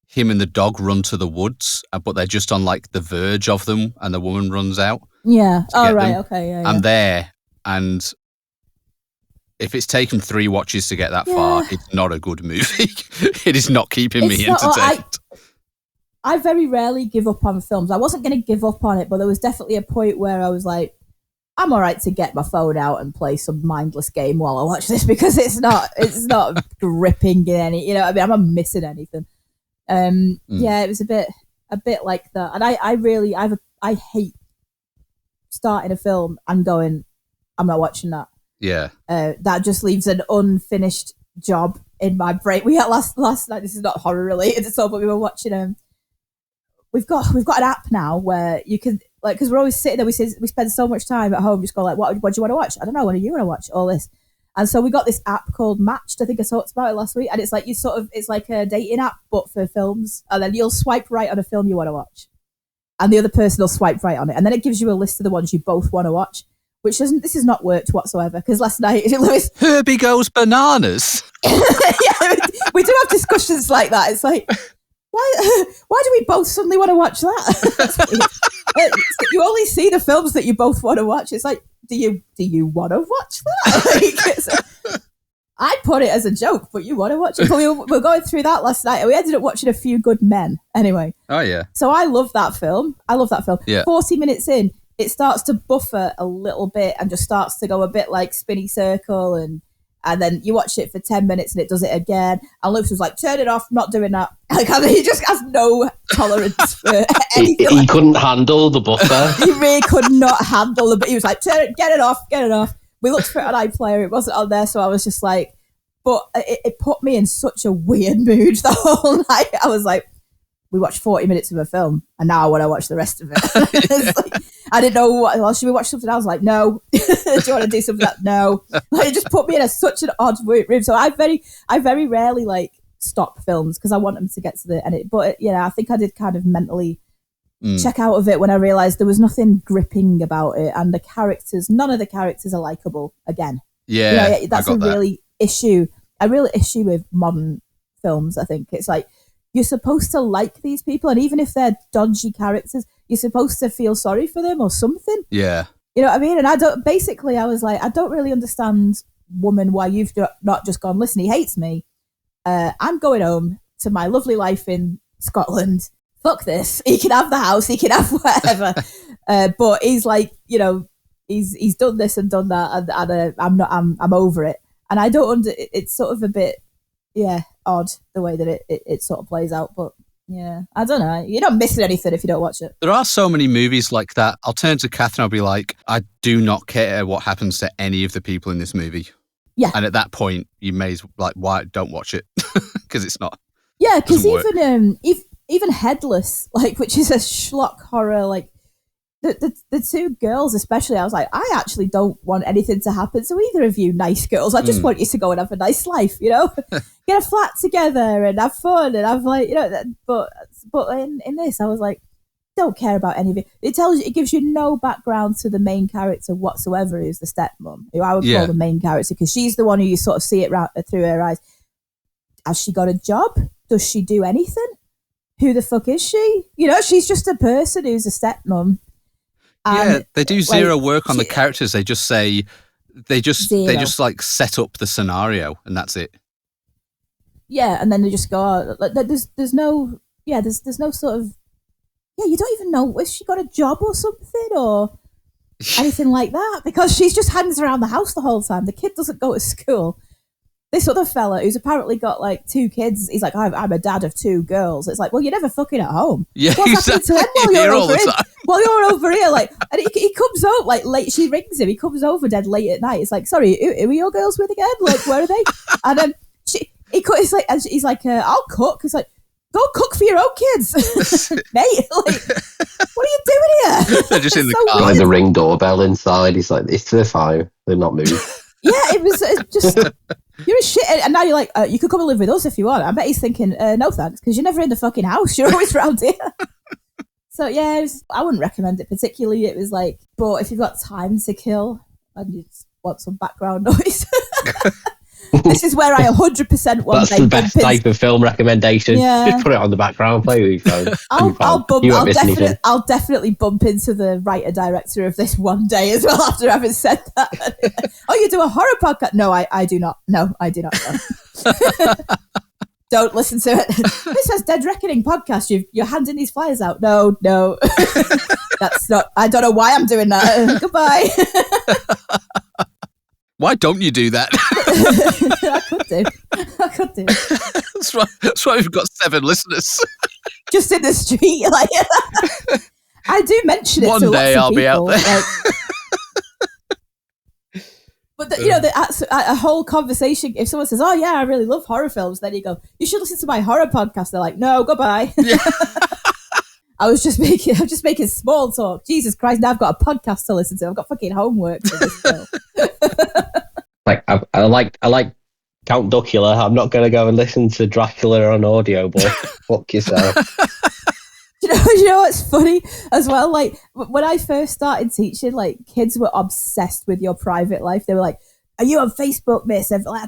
him and the dog run to the woods, but they're just on like the verge of them, and the woman runs out. Yeah. Oh, right. Them. Okay. Yeah. I'm there, and if it's taken 3 watches to get that far, it's not a good movie. It is not keeping me entertained. I very rarely give up on films. I wasn't going to give up on it, but there was definitely a point where I was like, I'm all right to get my phone out and play some mindless game while I watch this, because it's not gripping in any, I mean, I'm not missing anything. Yeah, it was a bit like that. And I hate starting a film and going, I'm not watching that. Yeah. That just leaves an unfinished job in my brain. We had last night, this is not horror related at all, but we were watching, we've got an app now where you can, like, because we're always sitting there, we spend so much time at home just going like, what do you want to watch? I don't know, what do you want to watch? All this. And so we got this app called Matched. I think I talked about it last week. And it's like, it's like a dating app, but for films. And then you'll swipe right on a film you want to watch, and the other person will swipe right on it. And then it gives you a list of the ones you both want to watch, this has not worked whatsoever. Because last night, Lewis, Herbie Goes Bananas. Yeah, we do have discussions like that. It's like, why do we both suddenly want to watch that? You only see the films that you both want to watch. It's like, do you want to watch that? Like, I put it as a joke, but you want to watch it. We were going through that last night, and we ended up watching A Few Good Men. Anyway. Oh yeah. So I love that film. Yeah. 40 minutes in, it starts to buffer a little bit and just starts to go a bit like spinny circle, and then you watch it for 10 minutes and it does it again. And Lucas was like, turn it off, not doing that. Like, I mean, he just has no tolerance for anything. He couldn't handle the buffer. He really could not handle it, but he was like, get it off. We looked for it on iPlayer, it wasn't on there, so I was just like, but it put me in such a weird mood the whole night. I was like, we watched 40 minutes of a film, and now I want to watch the rest of it. It's like, I didn't know well, should we watch something else? I was like, no. Do you want to do something else? No. Like, it just put me in such an odd room. So I very rarely like stop films because I want them to get to the end. But I think I did kind of mentally check out of it when I realised there was nothing gripping about it, and none of the characters are likable. Again, that's a real issue with modern films. I think it's like, you're supposed to like these people, and even if they're dodgy characters, you're supposed to feel sorry for them or something. Yeah. You know what I mean? And I was like, I don't really understand, woman, why you've not just gone, listen, he hates me. I'm going home to my lovely life in Scotland. Fuck this. He can have the house, he can have whatever. But he's like, he's done this and done that, and I'm over it. And I don't it's sort of a bit, odd the way that it sort of plays out, but Yeah, I don't know. You're not missing anything if you don't watch it. There are so many movies like that. I'll turn to Catherine. I'll be like, I do not care what happens to any of the people in this movie. Yeah. And at that point, you may as like, why don't watch it? Because it's not. Yeah, because doesn't even Headless, like, which is a schlock horror, like the two girls especially, I was like, I actually don't want anything to happen to either of you nice girls. I just want you to go and have a nice life, you know? Get a flat together and have fun and have like, you know, but in this I was like, don't care about any of it. It gives you no background to the main character whatsoever, who's the stepmom, who I would call the main character, because she's the one who you sort of see it through her eyes. Has she got a job? Does she do anything? Who the fuck is she? You know, she's just a person who's a stepmom. Yeah, they do zero work on the characters. They just say they just like set up the scenario and that's it. Yeah, and then they just go, oh, like, there's no sort of, you don't even know if she got a job or something or anything like that, because she's just hangs around the house the whole time. The kid doesn't go to school. This other fella who's apparently got like 2 kids, he's like, I'm a dad of 2 girls. It's like, well, you're never fucking at home. Yeah, what's happening to them while you're over here? Like, and he comes out like late. She rings him. He comes over dead late at night. It's like, sorry, who are your girls with again? Like, where are they? And then he's like, I'll cook. He's like, go cook for your own kids, mate. Like, what are you doing here? They're just in the car. Like the Ring doorbell inside. He's like, they're fine. They're not moving. Yeah, it was just, you're a shit. And now you're like, you could come and live with us if you want. I bet he's thinking, no thanks, because you're never in the fucking house. You're always around here. So yeah, I wouldn't recommend it particularly. It was like, but if you've got time to kill and you just want some background noise, this is where I 100% want. That's the best type of film recommendation. Yeah. Just put it on the background, play with your phone. I'll definitely bump into the writer director of this one day as well after having said that. Oh, you do a horror podcast? No, I do not. No, I do not. Don't listen to it. This says Dead Reckoning podcast. You're handing these flyers out. No. That's not. I don't know why I'm doing that. Goodbye. Why don't you do that? I could do. That's why we've got 7 listeners. Just in the street, like I do mention it. One to day lots I'll of be out people, there. But a whole conversation. If someone says, "Oh yeah, I really love horror films," then you go, "You should listen to my horror podcast." They're like, "No, goodbye." Yeah. I'm just making small talk. Jesus Christ! Now I've got a podcast to listen to. I've got fucking homework for this film. Like I like Count Duckula. I'm not going to go and listen to Dracula on audio, but fuck yourself. You know what's funny as well? Like when I first started teaching, like kids were obsessed with your private life. They were like, "Are you on Facebook, miss? Am I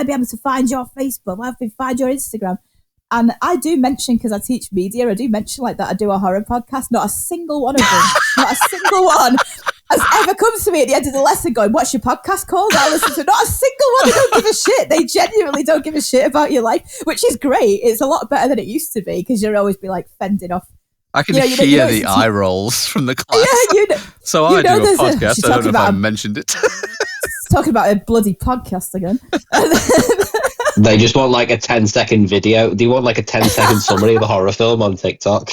be able to find your Facebook? Will I be find your Instagram?" And I do mention, because I teach media, I do mention like that I do a horror podcast. Not a single one of them, not a single one has ever come to me at the end of the lesson going, "What's your podcast called?" I listen to not a single one. They don't give a shit. They genuinely don't give a shit about your life, which is great. It's a lot better than it used to be, because you'll always be like fending off. I can hear the eye rolls from the class. Yeah, so I do a podcast. I don't know if I mentioned it. Talking about a bloody podcast again. They just want like a 10-second video. They want like a 10-second summary of a horror film on TikTok.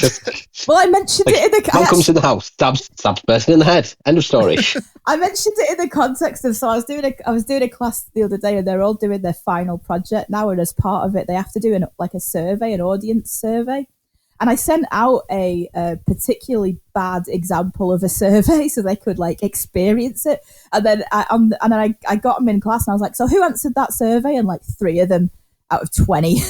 Well, I mentioned it in the... Man comes in the house, stabs person in the head. End of story. I mentioned it in the context of... So I was doing a class the other day, and they're all doing their final project now, and as part of it, they have to do a survey, an audience survey. And I sent out a particularly bad example of a survey so they could like experience it. And then I got them in class, and I was like, "So who answered that survey?" And like 3 of them out of 20,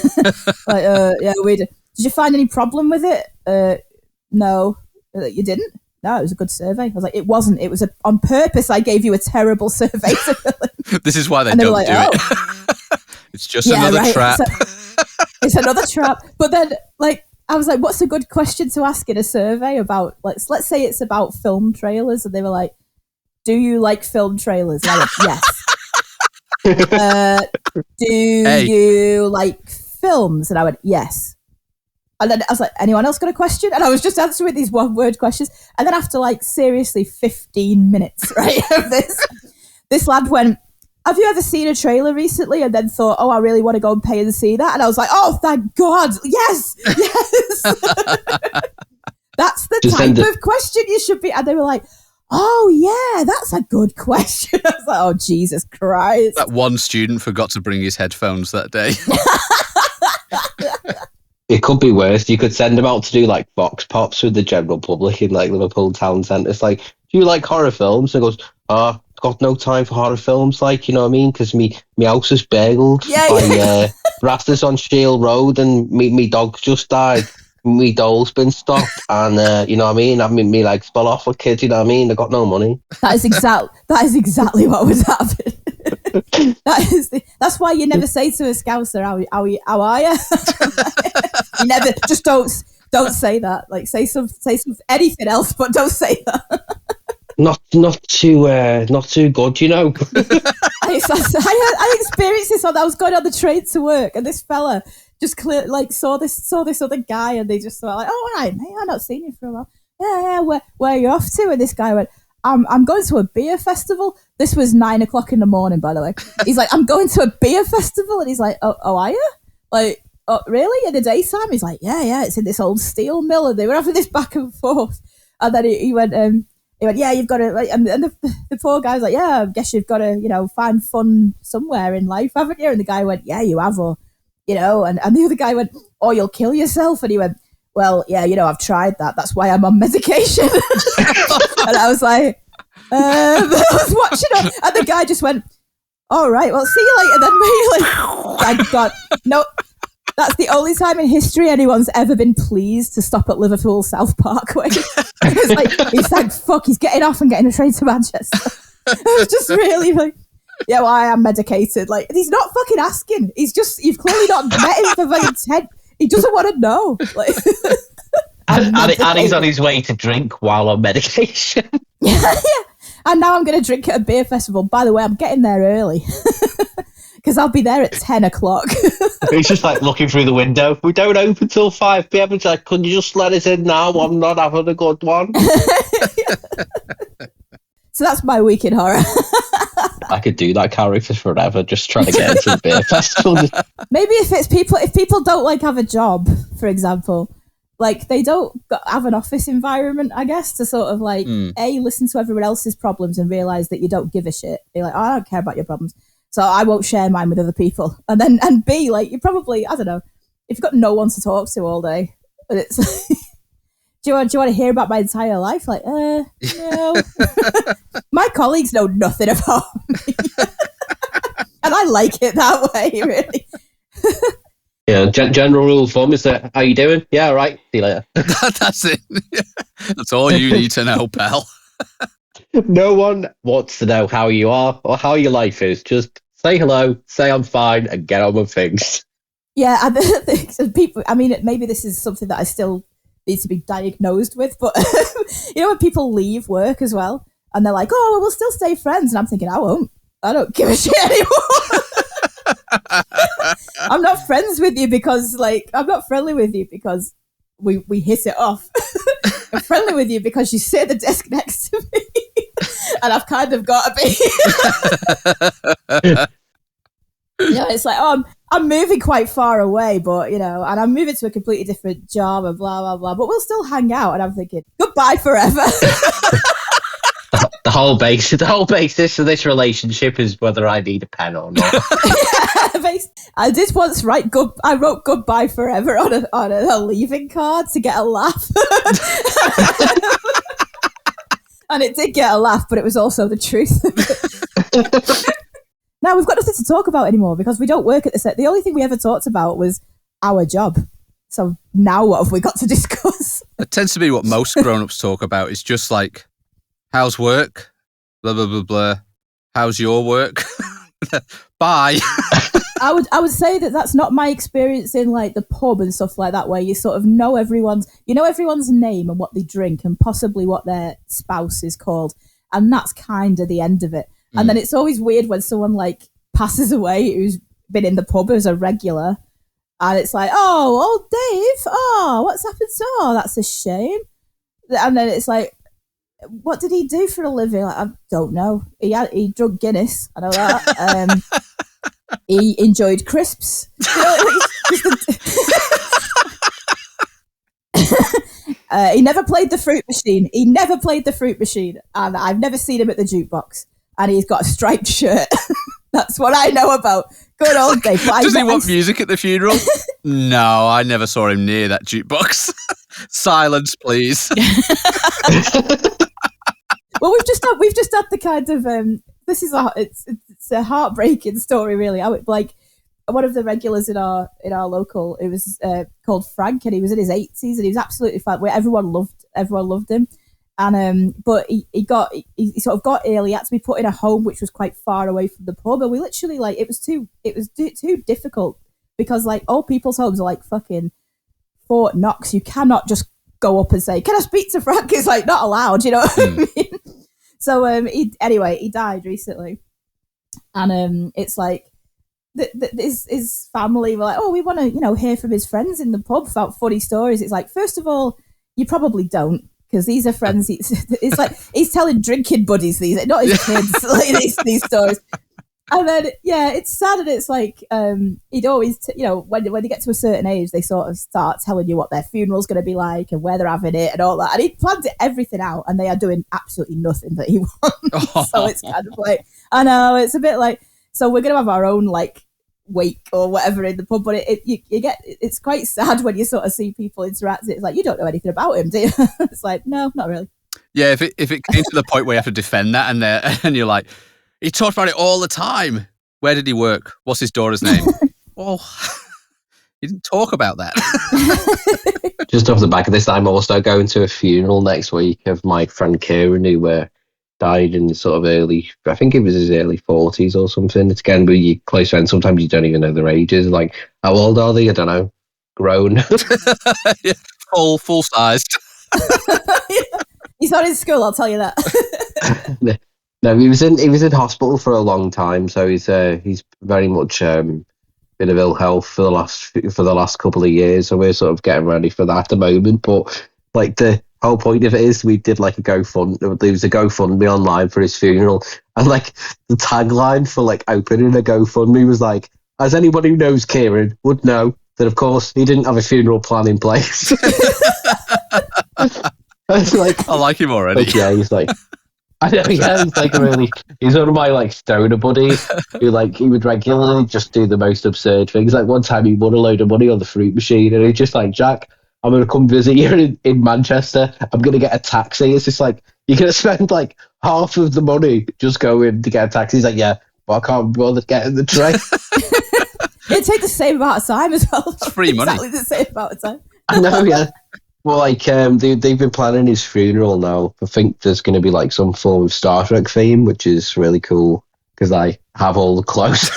like, yeah, we did. Did you find any problem with it? No. You didn't? No, it was a good survey. I was like, it wasn't. It was on purpose. I gave you a terrible survey to fill in. This is why they don't do it. It's just another trap. It's another trap. But then like, I was like, what's a good question to ask in a survey about, let's say it's about film trailers, and they were like, do you like film trailers? And I went, yes. Do you like films? And I went, yes. And then I was like, anyone else got a question? And I was just answering these 1-word questions. And then after like seriously 15 minutes, right, of this lad went, have you ever seen a trailer recently and then thought, oh, I really want to go and pay and see that? And I was like, oh, thank God. Yes. That's the type of question you should be. And they were like, oh, yeah, that's a good question. I was like, oh, Jesus Christ. That one student forgot to bring his headphones that day. It could be worse. You could send them out to do like Vox Pops with the general public in like Liverpool town centre. It's like, do you like horror films? And it goes, got no time for horror films, like, you know what I mean? Because me house is burgled by rafters on Shield Road, and me dog just died. Me doll's been stopped, and you know what I mean? I mean, me like spell off for kids, you know what I mean? They got no money. That is exactly what would happen. That's why you never say to a Scouser, how are you? You never, just don't say that. Like, say some anything else, but don't say that. Not too good, you know. I experienced this when I was going on the train to work, and this fella just saw this other guy, and they just thought like, oh, all right, mate, I've not seen you for a while. Yeah, where are you off to? And this guy went, I'm going to a beer festival. This was 9:00 in the morning, by the way. He's like, I'm going to a beer festival, and he's like, oh, are you? Like, oh, really? In the daytime? He's like, yeah, it's in this old steel mill, and they were having this back and forth, and then he went, yeah, you've got to, like, and the poor guy's like, yeah, I guess you've got to, find fun somewhere in life, haven't you? And the guy went, yeah, you have, or, and the other guy went, or you'll kill yourself. And he went, well, yeah, I've tried that. That's why I'm on medication. And I was like, I was watching him, and the guy just went, all right, well, see you later then, mate. Like, thank God. No, that's the only time in history anyone's ever been pleased to stop at Liverpool South Parkway. It's like, he's thank fuck, he's getting off and getting a train to Manchester. I was just really like, yeah, well, I am medicated. Like, he's not fucking asking. You've clearly not met him for fucking 10. He doesn't want to know. Like, and he's on his way to drink while on medication. Yeah. And now I'm going to drink at a beer festival. By the way, I'm getting there early. Because I'll be there at 10:00. He's just like looking through the window. We don't open till 5 p.m. It's like, can you just let us in now? I'm not having a good one. So that's my week in horror. I could do that character forever, just trying to get into the beer festival. Maybe if people don't like have a job, for example, like they don't have an office environment, I guess, to sort of like listen to everyone else's problems and realize that you don't give a shit. You're like, oh, I don't care about your problems, so I won't share mine with other people. And B, like, you probably, I don't know, if you've got no one to talk to all day, and it's like, do you want to hear about my entire life? Like, no. My colleagues know nothing about me. And I like it that way, really. Yeah, general rule of thumb is that, how you doing? Yeah, all right. See you later. That's it. That's all you need to know, pal. No one wants to know how you are or how your life is. Just say hello, say I'm fine, and get on with things. Yeah, I think people, I mean, maybe this is something that I still need to be diagnosed with, but when people leave work as well, and they're like, oh, well, we'll still stay friends, and I'm thinking, I won't. I don't give a shit anymore. I'm not friends with you because, like, I'm not friendly with you because we hit it off. I'm friendly with you because you sit at the desk next to me, and I've kind of got to be. It's like, oh, I'm moving quite far away, but, and I'm moving to a completely different job and blah, blah, blah, but we'll still hang out. And I'm thinking, goodbye forever. The whole basis of this relationship is whether I need a pen or not. I did once I wrote goodbye forever on a leaving card to get a laugh. And it did get a laugh, but it was also the truth. Now we've got nothing to talk about anymore because we don't work at the set. The only thing we ever talked about was our job. So now what have we got to discuss? It tends to be what most grown-ups talk about. It's just like, how's work? Blah, blah, blah, blah. How's your work? Bye. I would say that that's not my experience in like the pub and stuff like that, where you sort of know everyone's name and what they drink and possibly what their spouse is called. And that's kind of the end of it. And then it's always weird when someone like passes away who's been in the pub as a regular, and it's like, oh, Dave, what's happened to? Oh, that's a shame. And then it's like, what did he do for a living? Like, I don't know. He drank Guinness. I know that. He enjoyed crisps. He never played the fruit machine. And I've never seen him at the jukebox. And he's got a striped shirt. That's what I know about good old Dave. Does he want music at the funeral? No, I never saw him near that jukebox. Silence, please. Well, we've just had the kind of this is it's a heartbreaking story, really. Like one of the regulars in our local, it was called Frank, and he was in his 80s, and he was absolutely fine. Where everyone loved him, and but he sort of got ill. He had to be put in a home which was quite far away from the pub, and we literally like it was too difficult because like all people's homes are like fucking Fort Knox. You cannot just go up and say, "Can I speak to Frank?" It's like not allowed. You know what I mean? So he died recently, and it's like his family were like, "Oh, we want to hear from his friends in the pub about funny stories." It's like, first of all, you probably don't, because these are friends. It's like he's telling drinking buddies these, not his kids, like these stories. And then, yeah, it's sad, and it's like he'd always, when they get to a certain age, they sort of start telling you what their funeral's going to be like and where they're having it and all that. And he planned everything out, and they are doing absolutely nothing that he wants. So it's kind of like, I know, it's a bit like, so we're going to have our own like wake or whatever in the pub, but it's quite sad when you sort of see people interact. It's like, you don't know anything about him, do you? It's like, no, not really. Yeah, if it came to the point where you have to defend that, and you're like, he talked about it all the time. Where did he work? What's his daughter's name? Well, he didn't talk about that. Just off the back of this, I'm also going to a funeral next week of my friend Kieran, who died in sort of I think it was his early 40s or something. It's again with your close friends, sometimes you don't even know their ages. Like, how old are they? I don't know. Grown. Yeah, full sized. He's not in school, I'll tell you that. No, he was in hospital for a long time, so he's very much been of ill health for the last couple of years. So we're sort of getting ready for that at the moment. But like the whole point of it is, we did like a GoFundMe. There was a GoFundMe online for his funeral, and like the tagline for like opening a GoFundMe was like, "As anyone who knows Kieran would know that, of course, he didn't have a funeral plan in place." I like him already. Yeah, he's like. I know, yeah, he's one of my like stoner buddies who like he would regularly just do the most absurd things. Like one time he won a load of money on the fruit machine, and he's just like, "Jack, I'm gonna come visit you in Manchester. I'm gonna get a taxi." It's just like, you're gonna spend like half of the money just going to get a taxi. He's like, "Yeah, but I can't bother getting the train." It'd take the same amount of time as well. It's free money. Exactly the same amount of time. I know, yeah. Well, like they've been planning his funeral now. I think there's going to be like some form of Star Trek theme, which is really cool because I have all the clothes.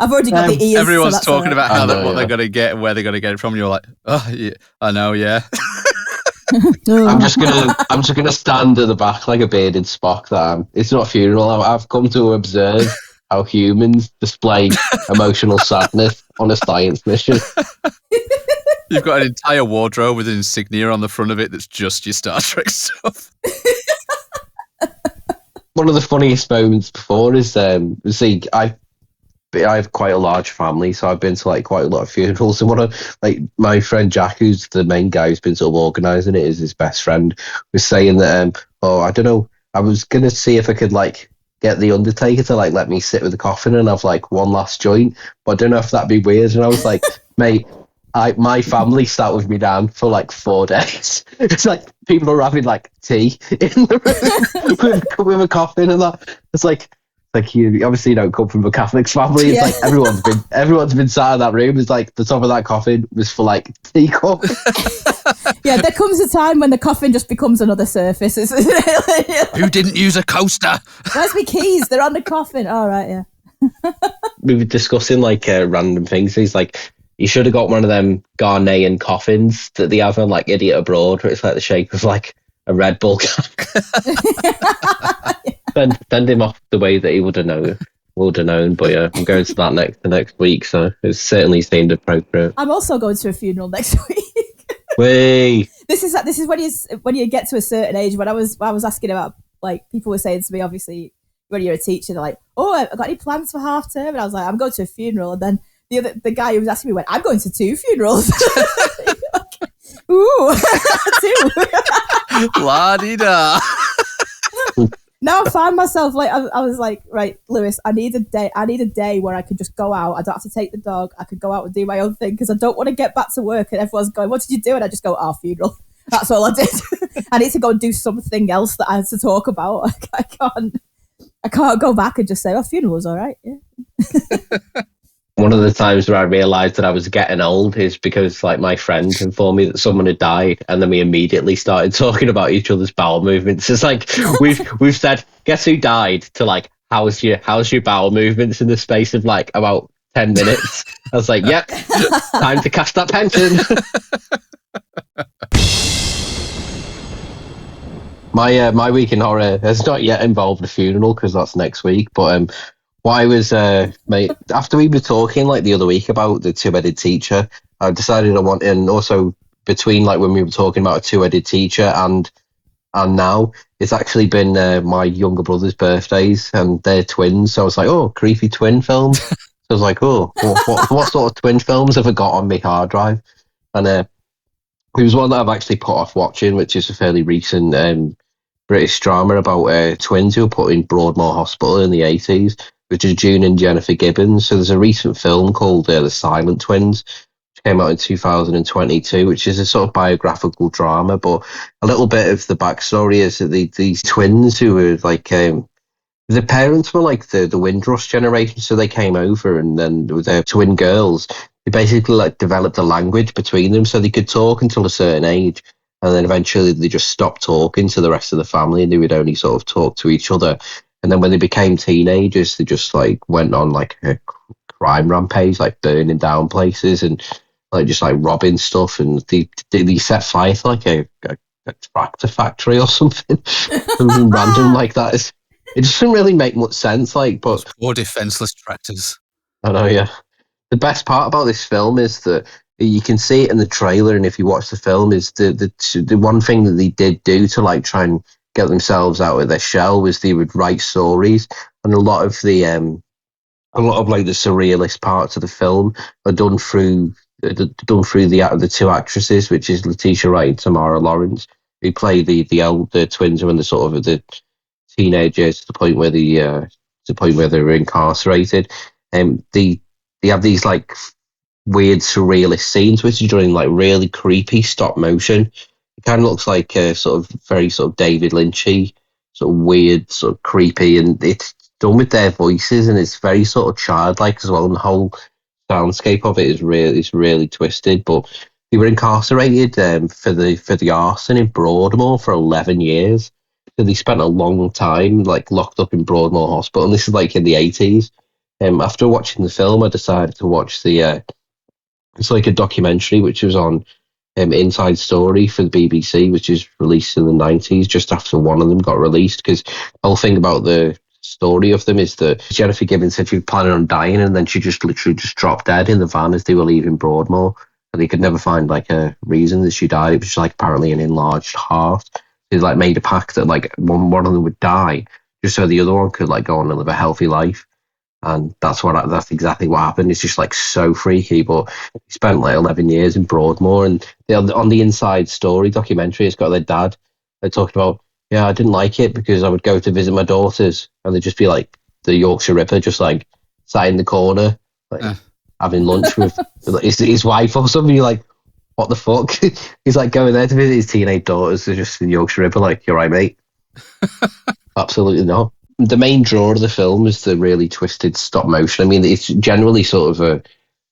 I've already got the ears. Everyone's talking about what yeah. they're going to get and where they're going to get it from. And you're like, oh, yeah, I know, yeah. I'm just gonna stand at the back like a bearded Spock. It's not a funeral. I've come to observe how humans display emotional sadness on a science mission. You've got an entire wardrobe with an insignia on the front of it that's just your Star Trek stuff. One of the funniest moments before is I have quite a large family, so I've been to like quite a lot of funerals. And one of like my friend Jack, who's the main guy who's been sort of organising it, is his best friend, was saying that I don't know, I was gonna see if I could like get the Undertaker to like let me sit with the coffin and have like one last joint, but I don't know if that'd be weird. And I was like, mate, my family sat with me down for like 4 days. It's like people are having like tea in the room with a coffin and that. It's like you obviously don't come from a Catholic family. It's like everyone's been sat in that room. It's like the top of that coffin was for like teacup. Yeah, there comes a time when the coffin just becomes another surface. Who didn't use a coaster? Where's my keys? They're on the coffin. All right, yeah. We were discussing like random things. He's like, you should have got one of them Ghanaian coffins that they have on like Idiot Abroad, where it's like the shape of like a Red Bull can. Send him off the way that he would have known. But yeah, I'm going to that next week, so it certainly seemed appropriate. I'm also going to a funeral next week. Wait. This is when you get to a certain age. When I was asking about, like, people were saying to me, obviously, when you're a teacher, they're like, "Oh, I got any plans for half term?" And I was like, "I'm going to a funeral." And then the guy who was asking me went, "I'm going to 2 funerals." Ooh, 2. La-di-da. Now I find myself like I was like, right, Lewis, I need a day where I could just go out. I don't have to take the dog. I could go out and do my own thing because I don't want to get back to work and everyone's going, "What did you do?" And I just go, "Our funeral." That's all I did. I need to go and do something else that I had to talk about. I can't go back and just say, "Oh, funeral was all right." Yeah. One of the times where I realised that I was getting old is because, like, my friend informed me that someone had died, and then we immediately started talking about each other's bowel movements. It's like we've said, "Guess who died?" to like, how's your bowel movements in the space of like about 10 minutes. I was like, "Yep, time to cash that pension." My week in horror has not yet involved a funeral because that's next week, but what I was, mate, after we were talking like the other week about the two-headed teacher, I decided I want, and also between like when we were talking about a two-headed teacher and now, it's actually been my younger brother's birthdays and they're twins. So I was like, oh, creepy twin films. So I was like, oh, what sort of twin films have I got on my hard drive? And it was one that I've actually put off watching, which is a fairly recent British drama about twins who were put in Broadmoor Hospital in the 80s, which is June and Jennifer Gibbons. So there's a recent film called The Silent Twins, which came out in 2022, which is a sort of biographical drama. But a little bit of the backstory is that these twins who were like, the parents were like the Windrush generation, so they came over and then with their twin girls, they basically like developed a language between them so they could talk until a certain age. And then eventually they just stopped talking to the rest of the family and they would only sort of talk to each other. And then when they became teenagers, they just like went on like a crime rampage, like burning down places and like just like robbing stuff. And they set fire to like a tractor factory or something, something random like that. It doesn't really make much sense. Like, but Poor defenseless tractors. I know, yeah. The best part about this film is that you can see it in the trailer, and if you watch the film, is the one thing that they did do to like try and get themselves out of their shell was they would write stories, and a lot of like the surrealist parts of the film are done through the two actresses, which is Letitia Wright and Tamara Lawrence, who play the twins when they're sort of the teenagers to the point where they were incarcerated, and they have these like weird surrealist scenes which are doing like really creepy stop motion. It kind of looks like a sort of very sort of David Lynchy, sort of weird, sort of creepy, and it's done with their voices and it's very sort of childlike as well. And the whole soundscape of it is really twisted. But they were incarcerated for the arson in Broadmoor for 11 years. So they spent a long time like locked up in Broadmoor Hospital, and this is like in the 80s. After watching the film, I decided to watch it's like a documentary which was on Inside Story for the BBC, which is released in the 90s, just after one of them got released. Because the whole thing about the story of them is that Jennifer Gibbons said she was planning on dying, and then she just literally just dropped dead in the van as they were leaving Broadmoor. And they could never find like a reason that she died. It was just like apparently an enlarged heart. They like made a pact that like one of them would die just so the other one could like go on and live a healthy life. And that's exactly what happened. It's just like so freaky. But he spent like 11 years in Broadmoor, and on the Inside Story documentary, it's got their dad. They talked about, yeah, I didn't like it because I would go to visit my daughters, and they'd just be like the Yorkshire Ripper, just like sat in the corner, like having lunch with his wife or something. You're like, what the fuck? He's like going there to visit his teenage daughters. They're just the Yorkshire Ripper, like, you're right, mate. Absolutely not. The main draw of the film is the really twisted stop motion. I mean, it's generally sort of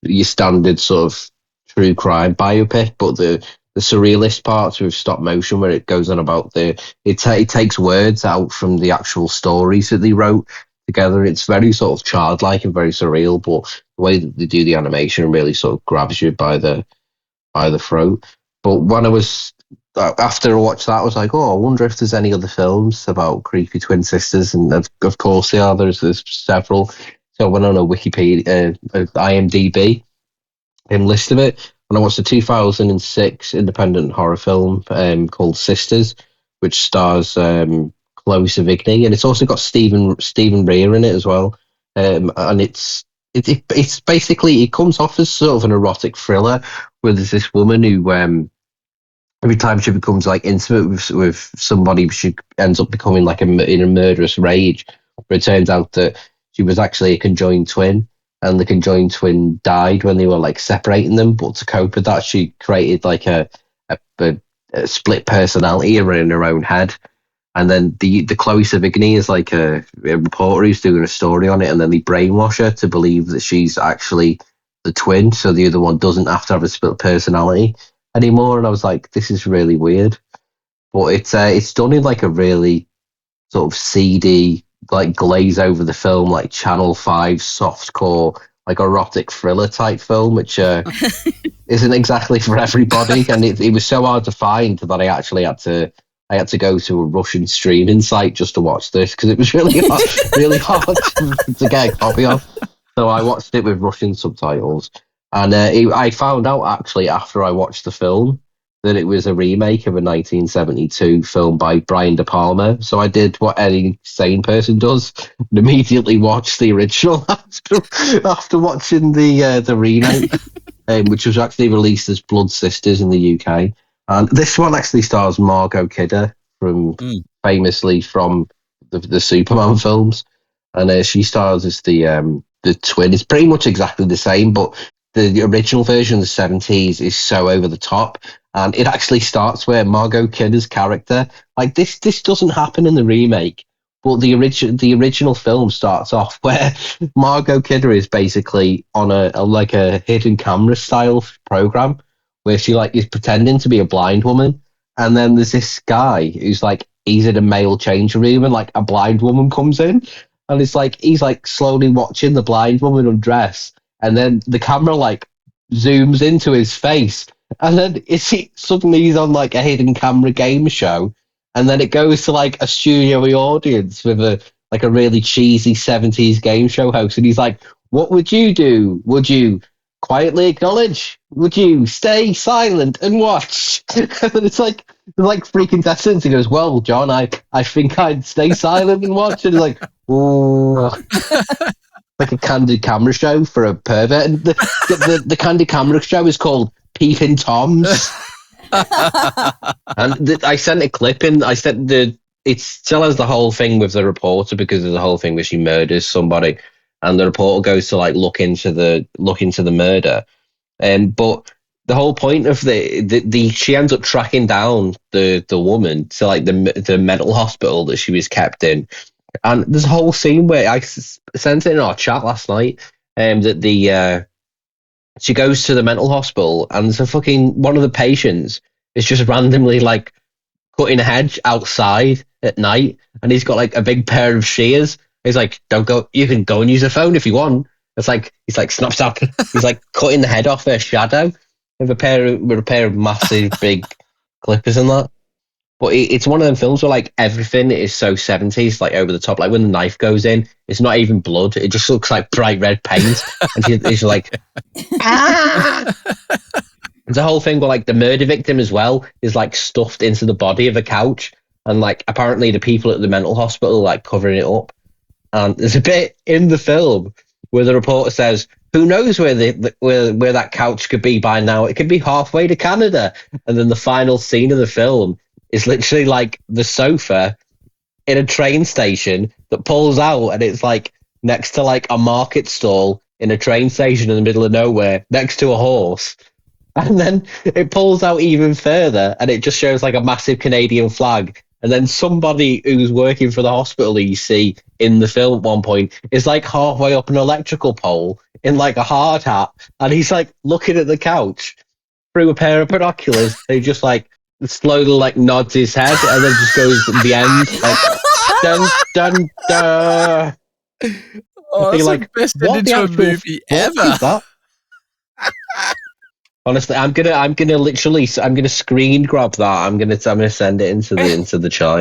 your standard sort of true crime biopic, but the surrealist parts with stop motion where it goes on about it takes words out from the actual stories that they wrote together. It's very sort of childlike and very surreal, but the way that they do the animation really sort of grabs you by the throat. But when I was after I watched that, I was like, oh, I wonder if there's any other films about creepy twin sisters, and of course there are. There's several. So I went on a Wikipedia, IMDb list of it, And I watched a 2006 independent horror film called Sisters, which stars Chloe Sevigny, and it's also got Stephen Rea in it as well. And it's basically, it comes off as sort of an erotic thriller where there's this woman who every time she becomes like intimate with somebody, she ends up becoming like in a murderous rage. But it turns out that she was actually a conjoined twin, and the conjoined twin died when they were like separating them. But to cope with that, she created like a split personality in her own head. And then the Chloe Sevigny is like a reporter who's doing a story on it, and then they brainwash her to believe that she's actually the twin, so the other one doesn't have to have a split personality anymore. And I was like, this is really weird. But it's done in like a really sort of seedy, like glaze over the film, like Channel 5 softcore, like erotic thriller type film, which isn't exactly for everybody. And it was so hard to find that I actually had to go to a Russian streaming site just to watch this, because it was really hard to get a copy of. So I watched it with Russian subtitles. And I found out actually after I watched the film that it was a remake of a 1972 film by Brian De Palma. So I did what any sane person does and immediately watched the original after watching the remake, which was actually released as Blood Sisters in the UK. And this one actually stars Margot Kidder famously from the Superman films, and she stars as the twin. It's pretty much exactly the same, but the original version of the 70s is so over the top, and it actually starts where Margot Kidder's character, like this doesn't happen in the remake, but the original film starts off where Margot Kidder is basically on a hidden camera style program where she like is pretending to be a blind woman, and then there's this guy who's like, he's in a male change room, and like a blind woman comes in, and it's like he's like slowly watching the blind woman undress, and then the camera like zooms into his face, and then suddenly he's on like a hidden camera game show, and then it goes to like a studio audience with a really cheesy 70s game show host, and he's like, what would you do? Would you quietly acknowledge? Would you stay silent and watch? And it's like three contestants. He goes, well, John, I think I'd stay silent and watch. And he's like, oh, like a candid camera show for a pervert. And the candid camera show is called Peeping Toms. And I sent a clip in. It still has the whole thing with the reporter, because there's a whole thing where she murders somebody, and the reporter goes to like look into the murder. But the whole point of she ends up tracking down the woman to like the mental hospital that she was kept in, and there's a whole scene where I sent it in our chat last night, that she goes to the mental hospital, and there's one of the patients is just randomly like cutting a hedge outside at night, and he's got like a big pair of shears. He's like, don't go, you can go and use a phone if you want. It's like, he's like, snap. He's like cutting the head off her shadow with a pair of massive big clippers and that. But it's one of them films where like everything is so 70s, like over the top. Like when the knife goes in, it's not even blood. It just looks like bright red paint. And she's like, ah! There's a whole thing where like the murder victim as well is like stuffed into the body of a couch. And like apparently the people at the mental hospital are like covering it up. And there's a bit in the film where the reporter says, who knows where where that couch could be by now? It could be halfway to Canada. And then the final scene of the film is literally like the sofa in a train station that pulls out, and it's like next to like a market stall in a train station in the middle of nowhere next to a horse. And then it pulls out even further, and it just shows like a massive Canadian flag. And then somebody who's working for the hospital you see in the film at one point is like halfway up an electrical pole in like a hard hat. And he's like looking at the couch through a pair of binoculars. And he just like slowly like nods his head and then just goes at the end. Like, dun, dun, dun. Oh, that's like, the best ending to a movie ever. Honestly, I'm gonna screen grab that. I'm gonna send it into the chat.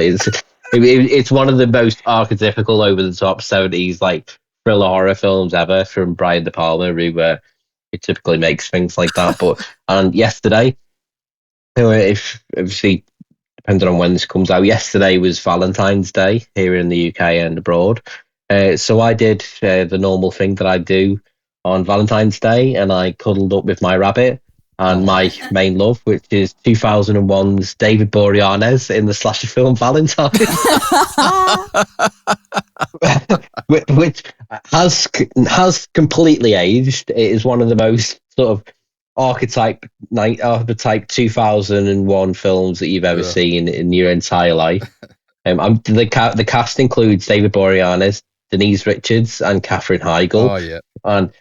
It's one of the most archetypical, over the top 70s like thriller horror films ever from Brian De Palma, who He typically makes things like that. And yesterday, if obviously depending on when this comes out, yesterday was Valentine's Day here in the UK and abroad. So I did the normal thing that I do on Valentine's Day, and I cuddled up with my rabbit and my main love, which is 2001's David Boreanaz in the slasher film Valentine. which has completely aged. It is one of the most sort of archetype 2001 films that you've ever seen in your entire life. The cast includes David Boreanaz, Denise Richards, and Katherine Heigl. Oh yeah, and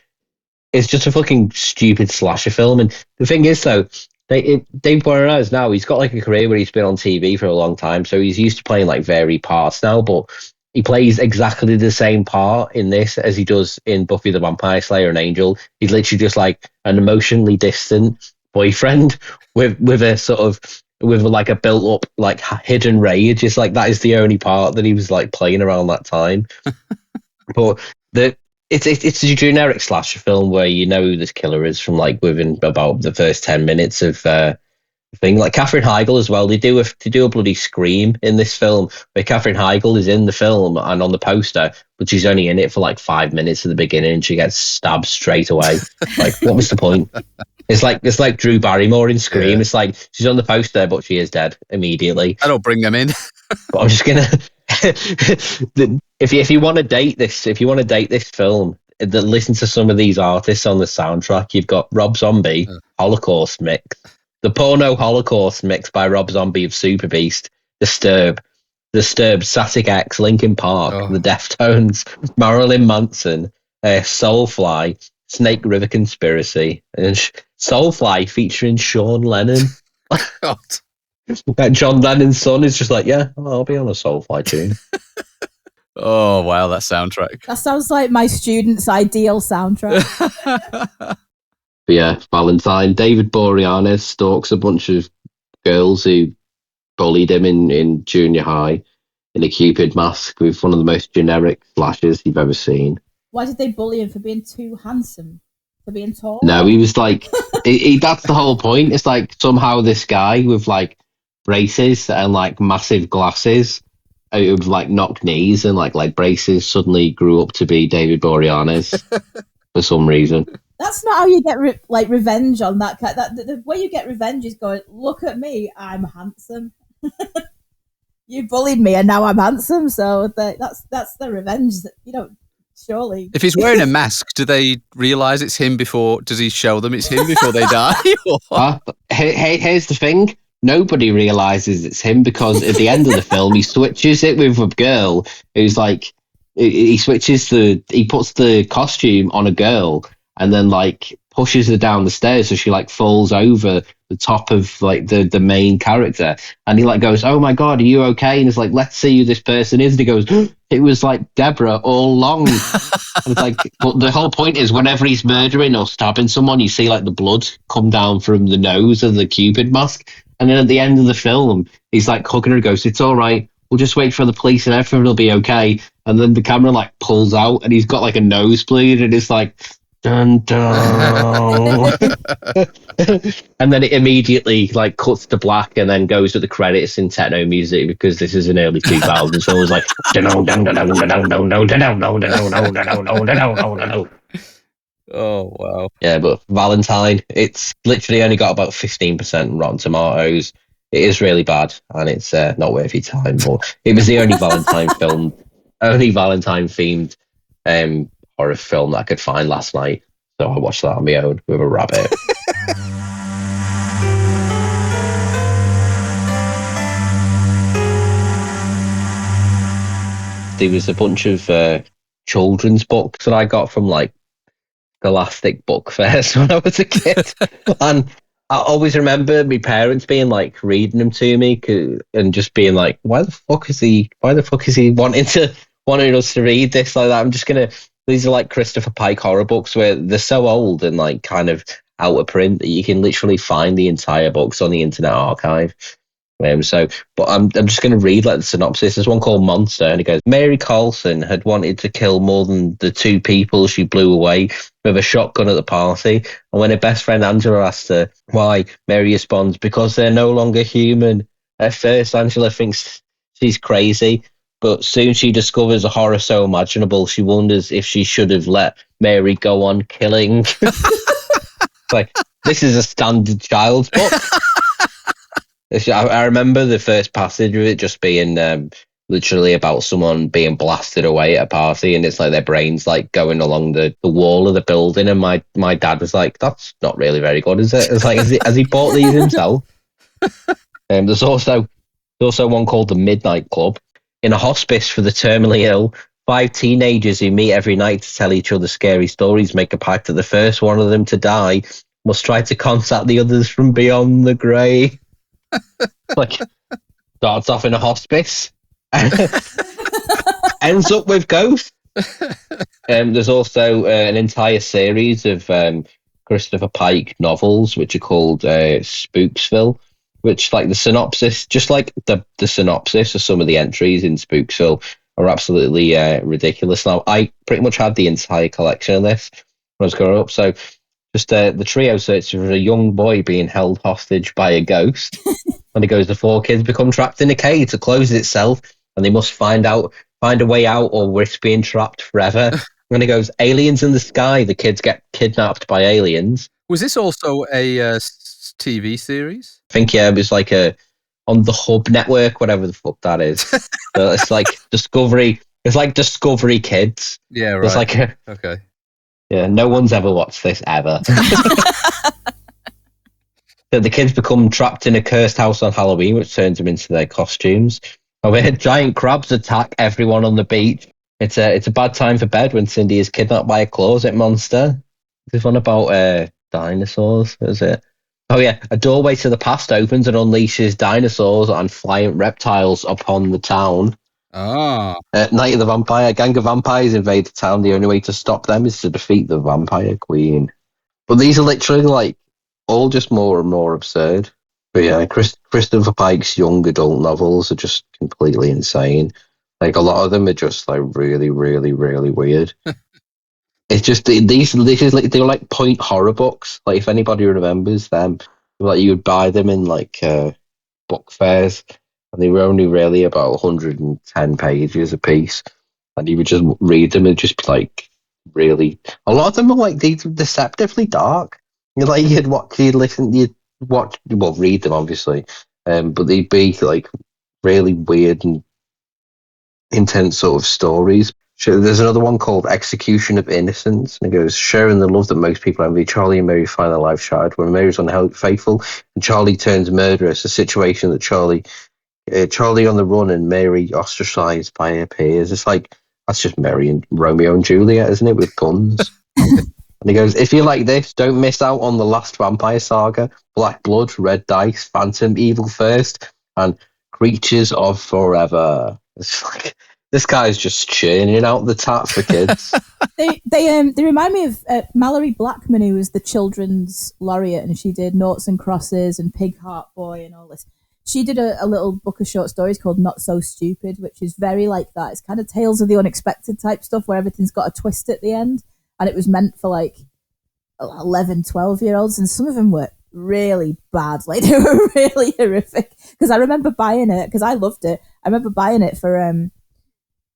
it's just a fucking stupid slasher film. And the thing is, though, David Boreanaz now, he's got like a career where he's been on TV for a long time, so he's used to playing like varied parts now, but he plays exactly the same part in this as he does in Buffy the Vampire Slayer and Angel. He's literally just like an emotionally distant boyfriend with a sort of with like a built up like hidden rage. It's like that is the only part that he was like playing around that time. But it's a generic slasher film where you know who this killer is from like within about the first 10 minutes of thing. Like Katherine Heigl as well. They do a bloody scream in this film where Katherine Heigl is in the film and on the poster, but she's only in it for like 5 minutes at the beginning and she gets stabbed straight away. Like, what was the point? It's like Drew Barrymore in Scream. Yeah. It's like she's on the poster, but she is dead immediately. I don't bring them in. But I'm just gonna if you want to date this, film, listen to some of these artists on the soundtrack. You've got Rob Zombie, Holocaust mix. The porno Holocaust mix by Rob Zombie of Super Beast, Disturbed, Static X, Linkin Park, The Deftones, Marilyn Manson, Soulfly, Snake River Conspiracy, and Soulfly featuring Sean Lennon. God. John Lennon's son is just like, yeah, I'll be on a Soulfly tune. Oh, wow, that soundtrack. That sounds like my student's ideal soundtrack. But yeah, Valentine. David Boreanaz stalks a bunch of girls who bullied him in junior high in a Cupid mask with one of the most generic slashes you've ever seen. Why did they bully him? For being too handsome? For being tall? No, he was like, that's the whole point. It's like somehow this guy with like braces and like massive glasses out of like knock knees and like braces suddenly grew up to be David Boreanaz for some reason. That's not how you get revenge on that cat. The way you get revenge is going, look at me, I'm handsome. You bullied me, and now I'm handsome. So that's the revenge. That you don't surely. If he's wearing a mask, do they realise it's him before? Does he show them it's him before they die? Here's the thing: nobody realises it's him because at the end of the film, he switches it with a girl who's like he puts the costume on a girl. And then like pushes her down the stairs so she like falls over the top of like the main character, and he like goes, "Oh my god, are you okay?" And it's like, "Let's see who this person is." And he goes, "It was like Deborah all along." And it's like, but the whole point is whenever he's murdering or stabbing someone, you see like the blood come down from the nose of the Cupid mask, and then at the end of the film, he's like hugging her, and goes, "It's all right. We'll just wait for the police and everything will be okay." And then the camera like pulls out, and he's got like a nosebleed, and it's like. Dun, dun. And then it immediately like cuts to black and then goes to the credits in techno music because this is an early 2000s, so it was like oh wow. Yeah, but Valentine, it's literally only got about 15% Rotten Tomatoes. It is really bad and it's not worth your time, but it was the only Valentine themed horror film that I could find last night, so I watched that on my own with a rabbit. There was a bunch of children's books that I got from like Scholastic Book Fairs when I was a kid, and I always remember my parents being like reading them to me and just being like, "Why the fuck is he wanting us to read this like that?" I'm just gonna. These are like Christopher Pike horror books where they're so old and like kind of out of print that you can literally find the entire books on the Internet Archive. But I'm just going to read like the synopsis. There's one called Monster, and it goes: Mary Carlson had wanted to kill more than the 2 people she blew away with a shotgun at the party. And when her best friend Angela asked her why, Mary responds, because they're no longer human. At first, Angela thinks she's crazy, but soon she discovers a horror so imaginable, she wonders if she should have let Mary go on killing. Like, this is a standard child's book. I remember the first passage of it just being literally about someone being blasted away at a party, and it's like their brains like going along the wall of the building, and my dad was like, that's not really very good, is it? It's like, has he bought these himself? There's also one called The Midnight Club. In a hospice for the terminally ill, 5 teenagers who meet every night to tell each other scary stories make a pact that the first one of them to die must try to contact the others from beyond the grave. Like, starts off in a hospice, ends up with ghosts. There's also an entire series of Christopher Pike novels, which are called Spooksville, which, like, the synopsis, just like the synopsis of some of the entries in Spooksville are absolutely ridiculous. Now, I pretty much had the entire collection of this when I was growing up, so just the trio search for a young boy being held hostage by a ghost. And it goes, the 4 kids become trapped in a cave to close itself, and they must find a way out or risk being trapped forever. And it goes, aliens in the sky, the kids get kidnapped by aliens. Was this also a TV series? I think, yeah, it was like on the Hub Network, whatever the fuck that is. So it's like Discovery. It's like Discovery Kids. Yeah, right. It's like okay. Yeah, no one's ever watched this ever. The kids become trapped in a cursed house on Halloween, which turns them into their costumes. Giant crabs attack everyone on the beach. It's a bad time for bed when Cindy is kidnapped by a closet monster. There's one about dinosaurs, is it? Oh yeah, a doorway to the past opens and unleashes dinosaurs and flying reptiles upon the town. Ah. Night of the Vampire. A gang of vampires invade the town. The only way to stop them is to defeat the vampire queen. But these are literally like all just more and more absurd. But yeah, Christopher Pike's young adult novels are just completely insane. Like, a lot of them are just like really, really, really weird. It's just these like, they were like point horror books. Like, if anybody remembers them, like, you would buy them in like book fairs, and they were only really about 110 pages a piece, and you would just read them and just be like, really. A lot of them are like deceptively dark. You'd read them obviously, but they'd be like really weird and intense sort of stories. There's another one called Execution of Innocence, and it goes, sharing the love that most people envy, Charlie and Mary find their life shattered when Mary's unfaithful and Charlie turns murderous, a situation that Charlie on the run and Mary ostracized by her peers. It's like, that's just Mary and Romeo and Juliet, isn't it, with guns? And he goes, if you like this, don't miss out on the last vampire saga, Black Blood, Red Dice, Phantom, Evil First, and Creatures of Forever. It's like, this guy's just churning out the tap for kids. They remind me of Mallory Blackman, who was the children's laureate, and she did Noughts and Crosses and Pig Heart Boy and all this. She did a little book of short stories called Not So Stupid, which is very like that. It's kind of Tales of the Unexpected type stuff where everything's got a twist at the end. And it was meant for like 11, 12-year-olds. And some of them were really bad. Like, they were really horrific. Because I remember buying it, because I loved it. I remember buying it for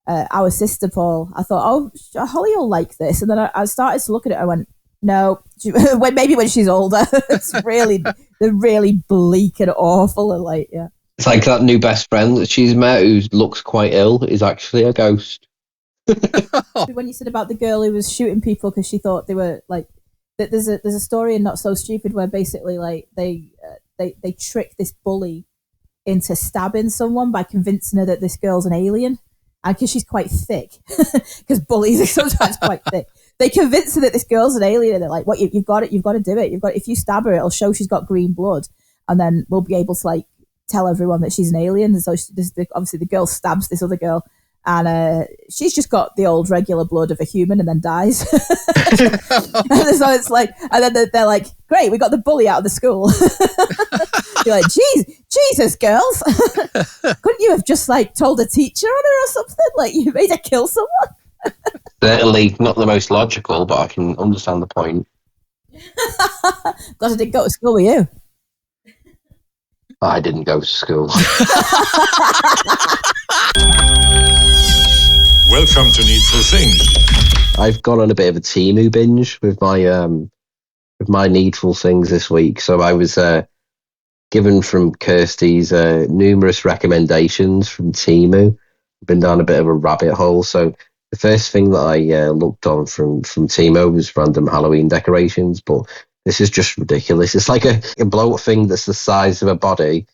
our sister, Paul. I thought, oh, Holly will like this. And then I started to look at it. I went, no, maybe when she's older. They're really bleak and awful. And like, yeah. It's like that new best friend that she's met who looks quite ill is actually a ghost. When you said about the girl who was shooting people because she thought they were like, there's a story in Not So Stupid where basically like they trick this bully into stabbing someone by convincing her that this girl's an alien, and because she's quite thick, because bullies are sometimes quite thick, they convince her that this girl's an alien, and they're like, "What? You've got to do it. If you stab her, it'll show she's got green blood, and then we'll be able to like tell everyone that she's an alien." And so obviously the girl stabs this other girl. And she's just got the old regular blood of a human and then dies. And so it's like, and then they're like, great, we got the bully out of the school. You're like, Jesus, girls. Couldn't you have just like told a teacher on her or something? Like you made her kill someone? Certainly not the most logical, but I can understand the point. Glad I didn't go to school with you. I didn't go to school. Welcome to Needful Things. I've gone on a bit of a Temu binge with my Needful Things this week. So I was given from Kirsty's numerous recommendations from Temu. Been down a bit of a rabbit hole. So the first thing that I looked on from Temu was random Halloween decorations, but this is just ridiculous. It's like a blow-up thing that's the size of a body,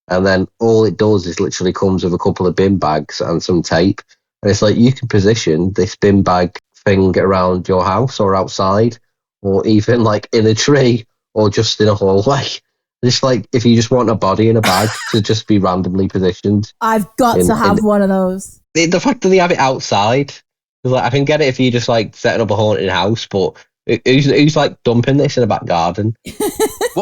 and then all it does is literally comes with a couple of bin bags and some tape. And it's like you can position this bin bag thing around your house or outside, or even like in a tree or just in a hallway. Just like if you just want a body in a bag to just be randomly positioned. I've got to have one of those. The fact that they have it outside, like I can get it if you just like setting up a haunted house, but who's like dumping this in a back garden?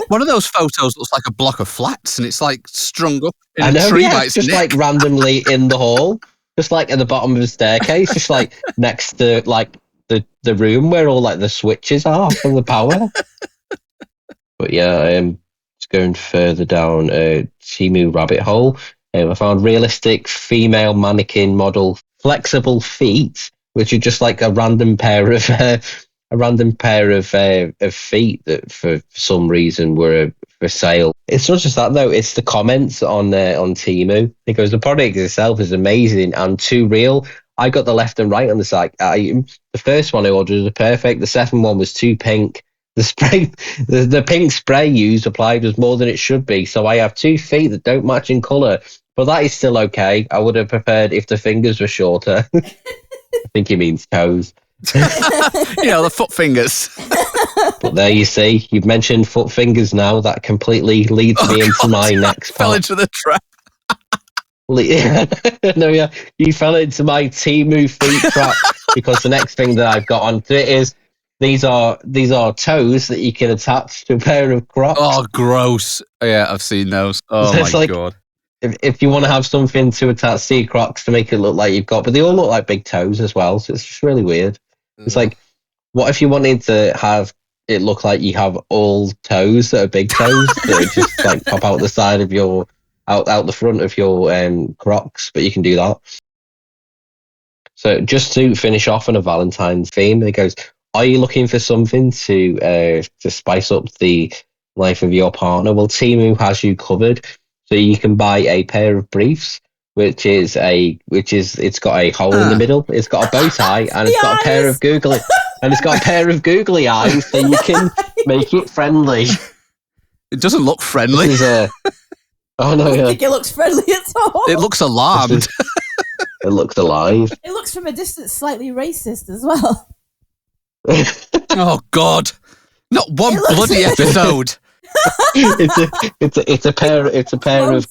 One of those photos looks like a block of flats, and it's like strung up in I know, a tree yeah, by it's its just neck. like randomly in the hall, just like at the bottom of the staircase, just like next to like the room where all like the switches are from the power. But yeah, I am just going further down a Temu rabbit hole. I found realistic female mannequin model flexible feet, which are just like a random pair of feet that for some reason were for sale. It's not just that though; it's the comments on Temu, because the product itself is amazing and too real. I got the left and right on the site. The first one I ordered was perfect. The second one was too pink. The spray, the pink spray used applied was more than it should be. So I have 2 feet that don't match in colour, but that is still okay. I would have preferred if the fingers were shorter. I think he means toes. The foot fingers. But there you see, you've mentioned foot fingers now. That completely leads me into my next Fell part. into the trap. No, yeah, you fell into my Temu feet trap, because the next thing that I've got on it is these are toes that you can attach to a pair of Crocs. Oh, gross. Yeah, I've seen those. Oh, So it's my like- God. If you want to have something to attach to your Crocs to make it look like you've got, but they all look like big toes as well, so it's just really weird. It's like, what if you wanted to have it look like you have all toes that are big toes that just like pop out the side of your out the front of your Crocs, but you can do that. So just to finish off on a Valentine's theme, it goes, are you looking for something to spice up the life of your partner? Well, Temu has you covered. So you can buy a pair of briefs, it's got a hole in the middle, it's got a bow tie, and it's got a pair of googly eyes, so you can make it friendly. It doesn't look friendly. This is I don't think it looks friendly at all. It looks alarmed. It looks alive. It looks from a distance slightly racist as well. Oh, God. Not one It looks bloody like- episode. It's a pair of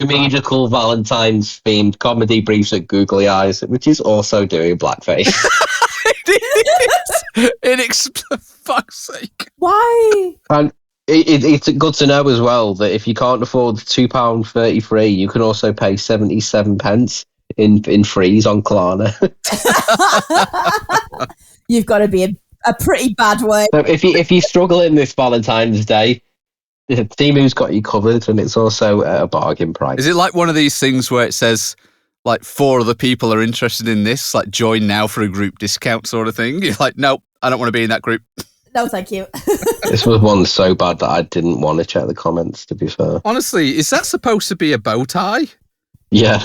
comedical Valentine's themed comedy briefs at Googly Eyes, which is also doing blackface. For fuck's sake. Why? And it's good to know as well that if you can't afford £2.33, you can also pay 77 pence in freeze on Klarna. You've got to be in a pretty bad way. So if you struggle in this Valentine's Day, Temu's got you covered, and it's also at a bargain price. Is it like one of these things where it says, like, 4 other people are interested in this, like, join now for a group discount sort of thing? You're like, nope, I don't want to be in that group. No, thank you. This was one so bad that I didn't want to check the comments, to be fair. Honestly, is that supposed to be a bow tie? Yeah.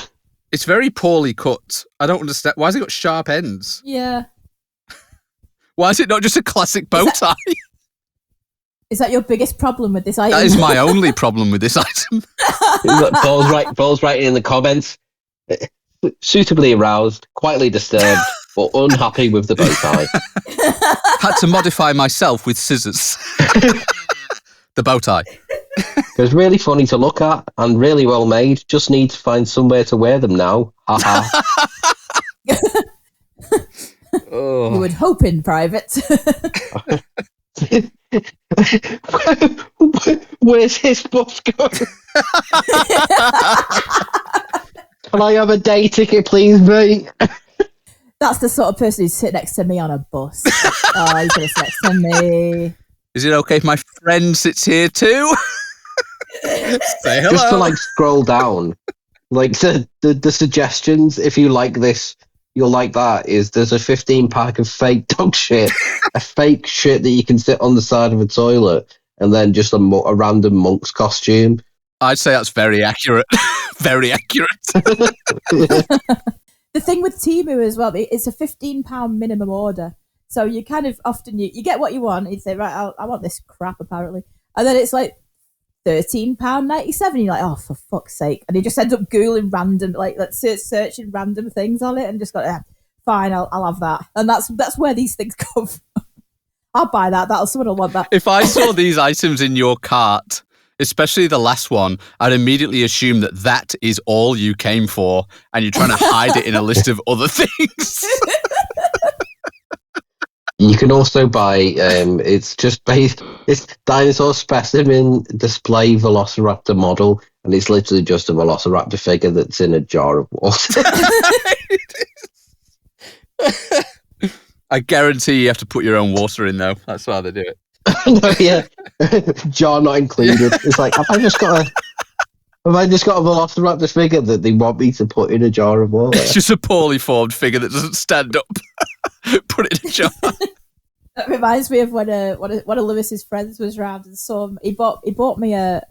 It's very poorly cut. I don't understand. Why has it got sharp ends? Yeah. Why is it not just a classic bow tie? Is that your biggest problem with this item? That is my only problem with this item. Paul's writing in the comments, suitably aroused, quietly disturbed, or unhappy with the bow tie. Had to modify myself with scissors. The bow tie. It was really funny to look at and really well made. Just need to find somewhere to wear them now. Haha. You would hope in private. Where's his bus going? Can I have a day ticket, please, mate? That's the sort of person who'd sit next to me on a bus. Oh, he's going to sit next to me. Is it okay if my friend sits here too? Say hello. Just to like scroll down, like the suggestions. If you like this, you'll like that. Is there's a 15 pack of fake dog shit, a fake shit that you can sit on the side of a toilet, and then just a random monk's costume. I'd say that's very accurate. Very accurate. The thing with Temu as well, it's a £15 minimum order. So you kind of often, you get what you want. You say, right, I want this crap, apparently. And then it's like £13.97. You're like, oh, for fuck's sake. And you just end up Googling random, like searching random things on it and just go, fine, I'll have that. And that's where these things come from. I'll buy that. Someone will want that. If I saw these items in your cart, especially the last one, I'd immediately assume that is all you came for and you're trying to hide it in a list of other things. You can also buy, it's dinosaur specimen display Velociraptor model, and it's literally just a Velociraptor figure that's in a jar of water. I guarantee you have to put your own water in, though. That's why they do it. No, yeah. Jar not included. It's like, have I just got a Velociraptor figure that they want me to put in a jar of water? It's just a poorly formed figure that doesn't stand up. Put it in a jar. That reminds me of when one of Lewis's friends was round and saw him. He bought me a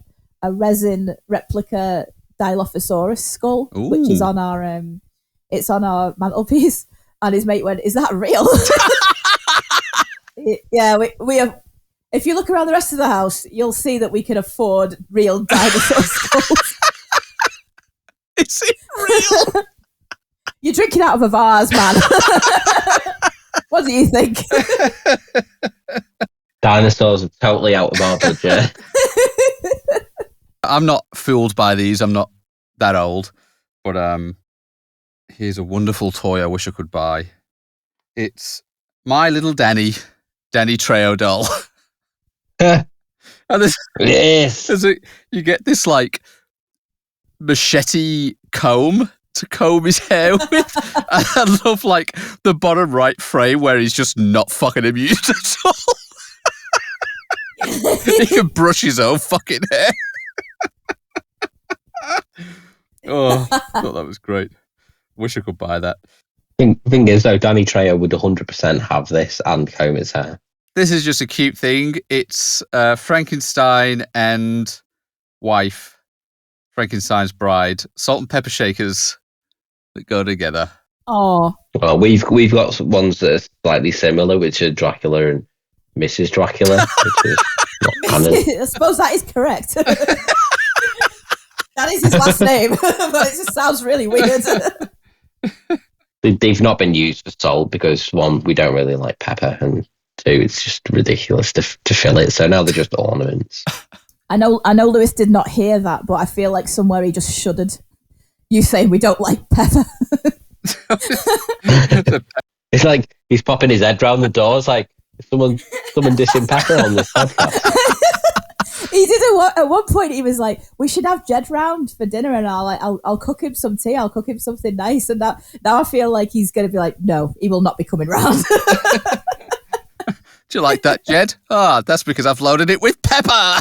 resin replica Dilophosaurus skull, Ooh. which is on our it's on our mantelpiece. And his mate went, "Is that real?" Yeah, we have. If you look around the rest of the house, you'll see that we can afford real dinosaur skulls. Is it real? You're drinking out of a vase, man. What do you think? Dinosaurs are totally out of our budget. I'm not fooled by these. I'm not that old. But here's a wonderful toy I wish I could buy. It's my little Danny Trejo doll. And Yes. you get this like machete comb to comb his hair with. And I love like the bottom right frame where he's just not fucking amused at all. He can brush his own fucking hair. Oh, I thought that was great. Wish I could buy that. Thing is, though, Danny Trejo would 100% have this and comb his hair. This is just a cute thing. It's Frankenstein and wife, Frankenstein's bride, salt and pepper shakers that go together. Oh, Well, we've got ones that are slightly similar, which are Dracula and Mrs. Dracula, which is not canon. I suppose that is correct. That is his last name, but it just sounds really weird. They've not been used for salt because, one, we don't really like pepper, and two, it's just ridiculous to fill it. So now they're just ornaments. I know Lewis did not hear that, but I feel like somewhere he just shuddered. You saying we don't like pepper. It's like he's popping his head round the door. It's like someone dissing pepper on this podcast. He did at one point. He was like, "We should have Jed round for dinner, and I'll cook him some tea. I'll cook him something nice." And now I feel like he's going to be like, "No, he will not be coming round." Do you like that, Jed? That's because I've loaded it with pepper.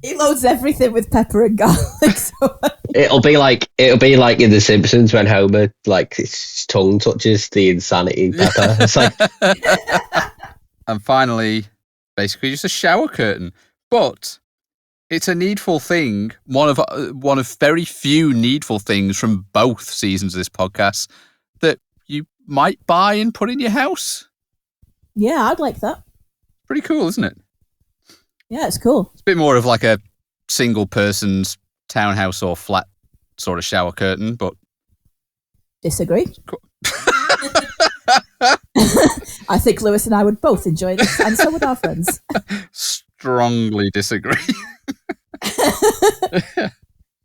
He loads everything with pepper and garlic. So. It'll be like in The Simpsons when Homer like his tongue touches the insanity pepper. It's like, And finally, basically just a shower curtain, but it's a needful thing. One of very few needful things from both seasons of this podcast that you might buy and put in your house. Yeah, I'd like that. Pretty cool, isn't it? Yeah, it's cool. It's a bit more of like a single person's townhouse or flat sort of shower curtain, but Disagree. Cool. I think Lewis and I would both enjoy this, and so would our friends. Strongly disagree.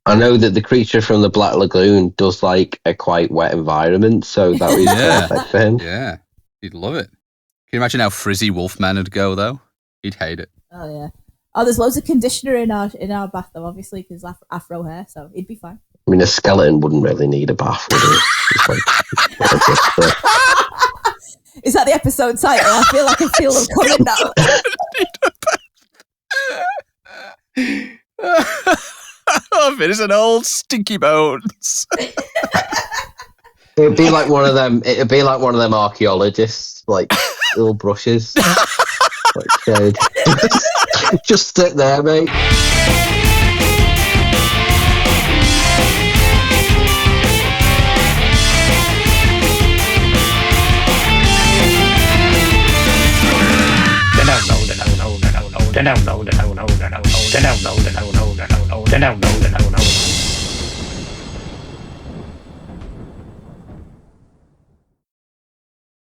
I know that the creature from the Black Lagoon does like a quite wet environment, so that was perfect for him. Yeah, he'd love it. Can you imagine how frizzy Wolfman would go, though? He'd hate it. Oh, yeah. Oh, there's loads of conditioner in our bathtub, obviously, because afro hair, so he'd be fine. I mean, a skeleton wouldn't really need a bath, would it? It's like, Is that the episode title? I feel like I feel them coming now. Oh, it is an old stinky bones. it'd be like one of them. It'd be like one of them archaeologists, like little brushes. Like, shade. Just sit there, mate. No.